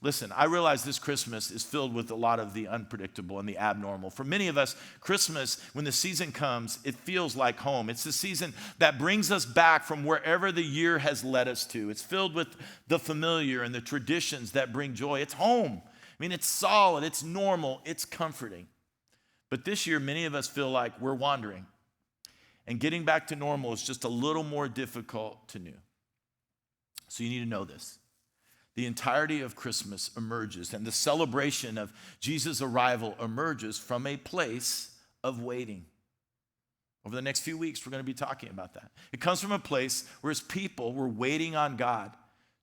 Listen, I realize this Christmas is filled with a lot of the unpredictable and the abnormal. For many of us, Christmas, when the season comes, it feels like home. It's the season that brings us back from wherever the year has led us to. It's filled with the familiar and the traditions that bring joy. It's home. I mean, it's solid, it's normal, it's comforting. But this year, many of us feel like we're wandering. And getting back to normal is just a little more difficult to do. So you need to know this. The entirety of Christmas emerges, and the celebration of Jesus' arrival emerges from a place of waiting. Over the next few weeks, we're going to be talking about that. It comes from a place where his people were waiting on God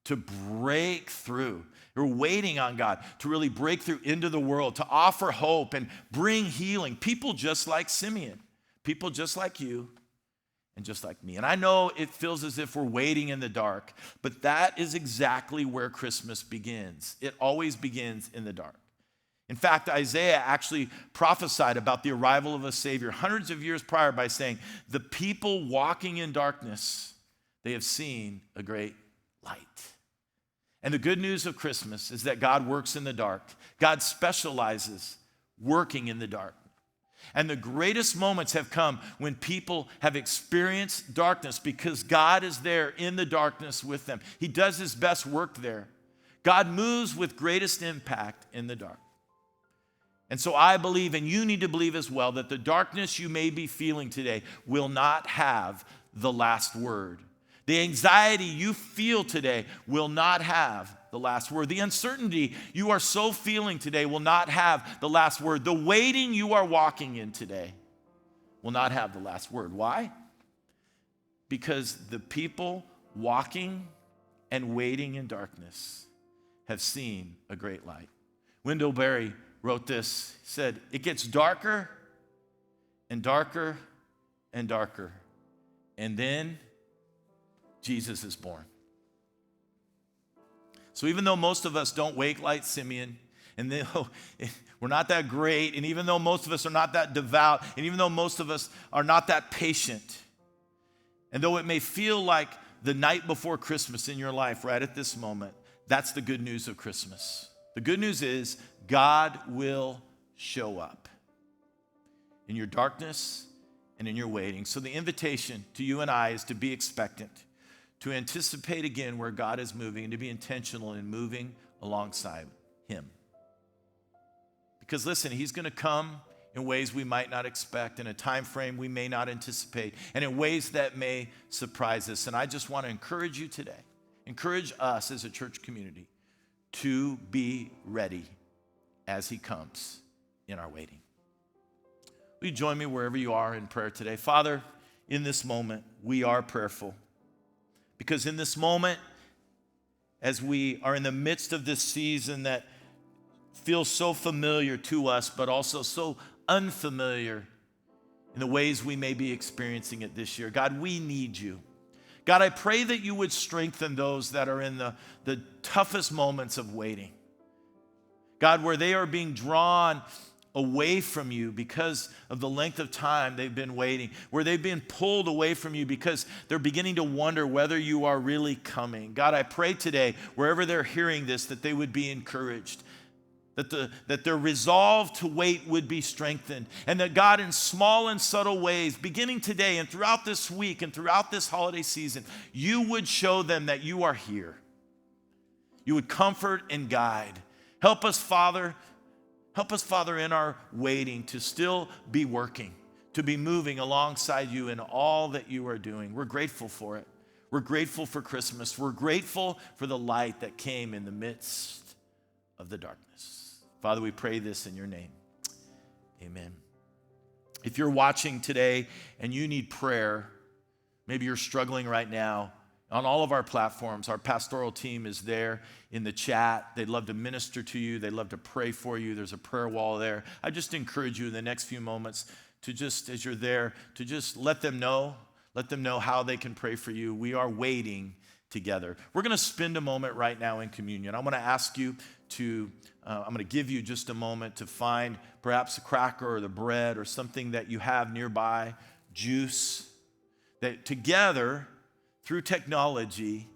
to break through. They were waiting on God to really break through into the world, to offer hope and bring healing. People just like Simeon, people just like you, and just like me. And I know it feels as if we're waiting in the dark, but that is exactly where Christmas begins. It always begins in the dark. In fact, Isaiah actually prophesied about the arrival of a Savior hundreds of years prior by saying, the people walking in darkness, they have seen a great light. And the good news of Christmas is that God works in the dark. God specializes working in the dark. And the greatest moments have come when people have experienced darkness because God is there in the darkness with them. He does his best work there. God moves with greatest impact in the dark. And so I believe, and you need to believe as well, that the darkness you may be feeling today will not have the last word. The anxiety you feel today will not have the last word. The uncertainty you are so feeling today will not have the last word. The waiting you are walking in today will not have the last word. Why? Because the people walking and waiting in darkness have seen a great light. Wendell Berry wrote this. He said, it gets darker and darker and darker. And then Jesus is born. So even though most of us don't wake like Simeon, and though we're not that great, and even though most of us are not that devout, and even though most of us are not that patient, and though it may feel like the night before Christmas in your life right at this moment, that's the good news of Christmas. The good news is God will show up in your darkness and in your waiting. So the invitation to you and I is to be expectant, to anticipate again where God is moving, and to be intentional in moving alongside him. Because listen, he's going to come in ways we might not expect, in a time frame we may not anticipate, and in ways that may surprise us. And I just want to encourage you today, encourage us as a church community to be ready as he comes in our waiting. Will you join me wherever you are in prayer today? Father, in this moment, we are prayerful. Because in this moment, as we are in the midst of this season that feels so familiar to us, but also so unfamiliar in the ways we may be experiencing it this year, God, we need you. God, I pray that you would strengthen those that are in the toughest moments of waiting. God, where they are being drawn away from you because of the length of time they've been waiting, where they've been pulled away from you because they're beginning to wonder whether you are really coming. God, I pray today, wherever they're hearing this, that they would be encouraged, that their resolve to wait would be strengthened, and that God, in small and subtle ways, beginning today and throughout this week and throughout this holiday season, you would show them that you are here. You would comfort and guide. Help us, Father, in our waiting to still be working, to be moving alongside you in all that you are doing. We're grateful for it. We're grateful for Christmas. We're grateful for the light that came in the midst of the darkness. Father, we pray this in your name. Amen. If you're watching today and you need prayer, maybe you're struggling right now, on all of our platforms, our pastoral team is there in the chat. They'd love to minister to you. They'd love to pray for you. There's a prayer wall there. I just encourage you in the next few moments to just, as you're there, to just let them know how they can pray for you. We are waiting together. We're going to spend a moment right now in communion. I'm going to ask you to, I'm going to give you just a moment to find perhaps a cracker or the bread or something that you have nearby, juice, that together, through technology,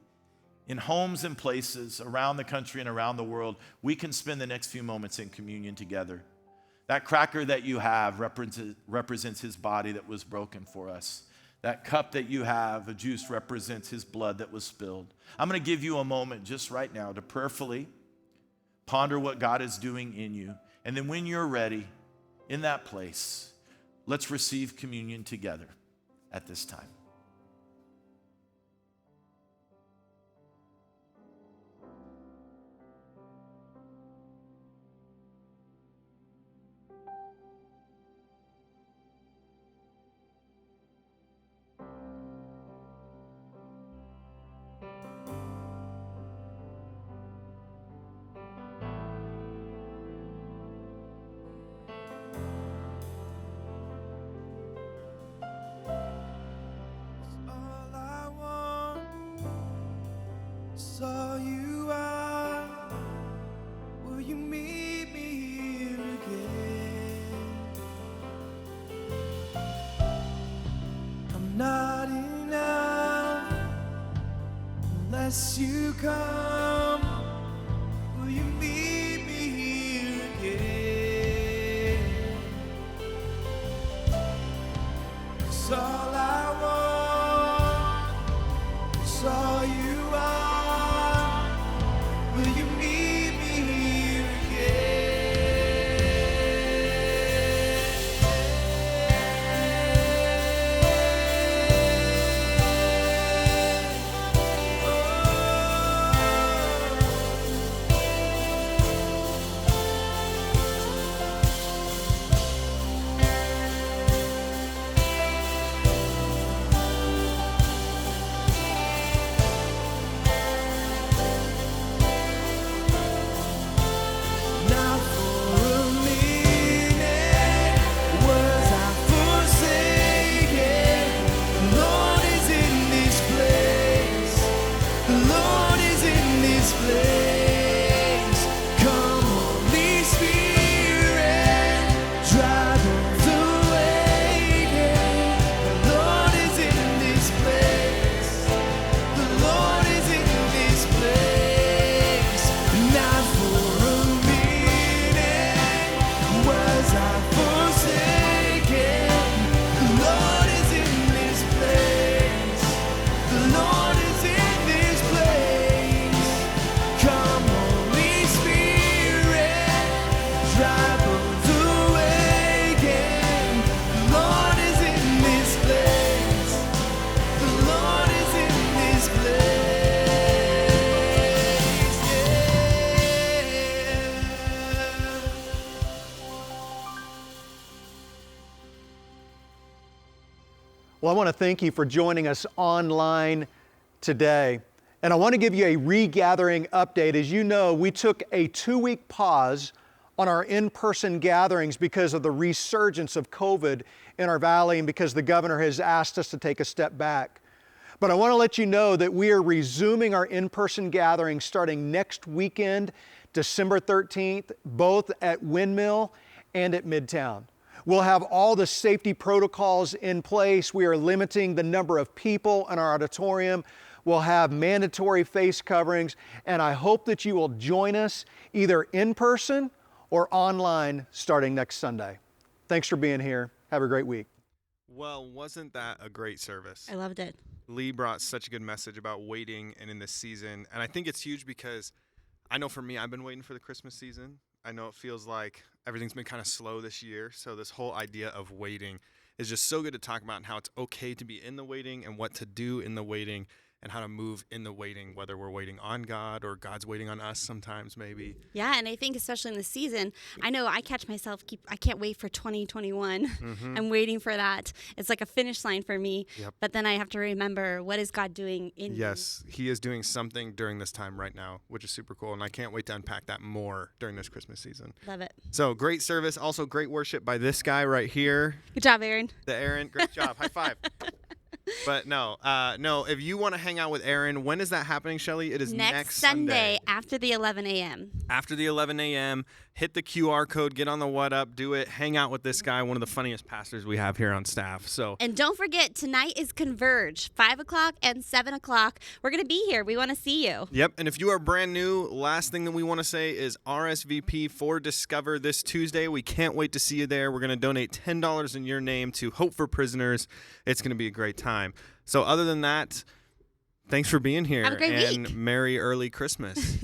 in homes and places around the country and around the world, we can spend the next few moments in communion together. That cracker that you have represents his body that was broken for us. That cup that you have, a juice, represents his blood that was spilled. I'm going to give you a moment just right now to prayerfully ponder what God is doing in you. And then when you're ready, in that place, let's receive communion together at this time. Saw you out, will you meet me here again? I'm not enough unless you come, will you meet me here again? 'Cause all I want is all you are. Will you meet me here Now for a minute was I forsaken. The Lord is in this place. The Lord is in this place. Come, Holy Spirit, drive us away. The Lord is in this place. The Lord is in this place. Not for a minute was I forsaken. The Lord is in this place. The Lord is in this place. Come, Holy Spirit, drive us away again. The Lord is in this place. The Lord is in this place. Yeah. Well, I want to thank you for joining us online today. And I want to give you a regathering update. As you know, we took a 2-week pause on our in-person gatherings because of the resurgence of COVID in our valley and because the governor has asked us to take a step back. But I want to let you know that we are resuming our in-person gatherings starting next weekend, December 13th, both at Windmill and at Midtown. We'll have all the safety protocols in place. We are limiting the number of people in our auditorium. We'll have mandatory face coverings, and I hope that you will join us either in person or online starting next Sunday. Thanks for being here. Have a great week. Well, wasn't that a great service? I loved it. Lee brought such a good message about waiting and in this season. And I think it's huge because I know for me, I've been waiting for the Christmas season. I know it feels like everything's been kind of slow this year. So this whole idea of waiting is just so good to talk about, and how it's okay to be in the waiting and what to do in the waiting and how to move in the waiting, whether we're waiting on God or God's waiting on us sometimes maybe. Yeah, and I think especially in the season, I know I catch myself, I can't wait for 2021. I'm waiting for that. It's like a finish line for me. Yep. But then I have to remember, what is God doing in me? Yes, he is doing something during this time right now, which is super cool. And I can't wait to unpack that more during this Christmas season. Love it. So great service. Also great worship by this guy right here. Good job, Aaron. The Aaron. Great job. High five. But no, if you want to hang out with Aaron, when is that happening, Shelly? It is next Sunday after the 11 a.m. After the 11 a.m., hit the QR code, get on the What Up, do it, hang out with this guy, one of the funniest pastors we have here on staff. So, and don't forget, tonight is Converge, 5 o'clock and 7 o'clock. We're going to be here. We want to see you. Yep, and if you are brand new, last thing that we want to say is RSVP for Discover this Tuesday. We can't wait to see you there. We're going to donate $10 in your name to Hope for Prisoners. It's going to be a great time. So other than that, thanks for being here. Have a great and week. Merry early Christmas.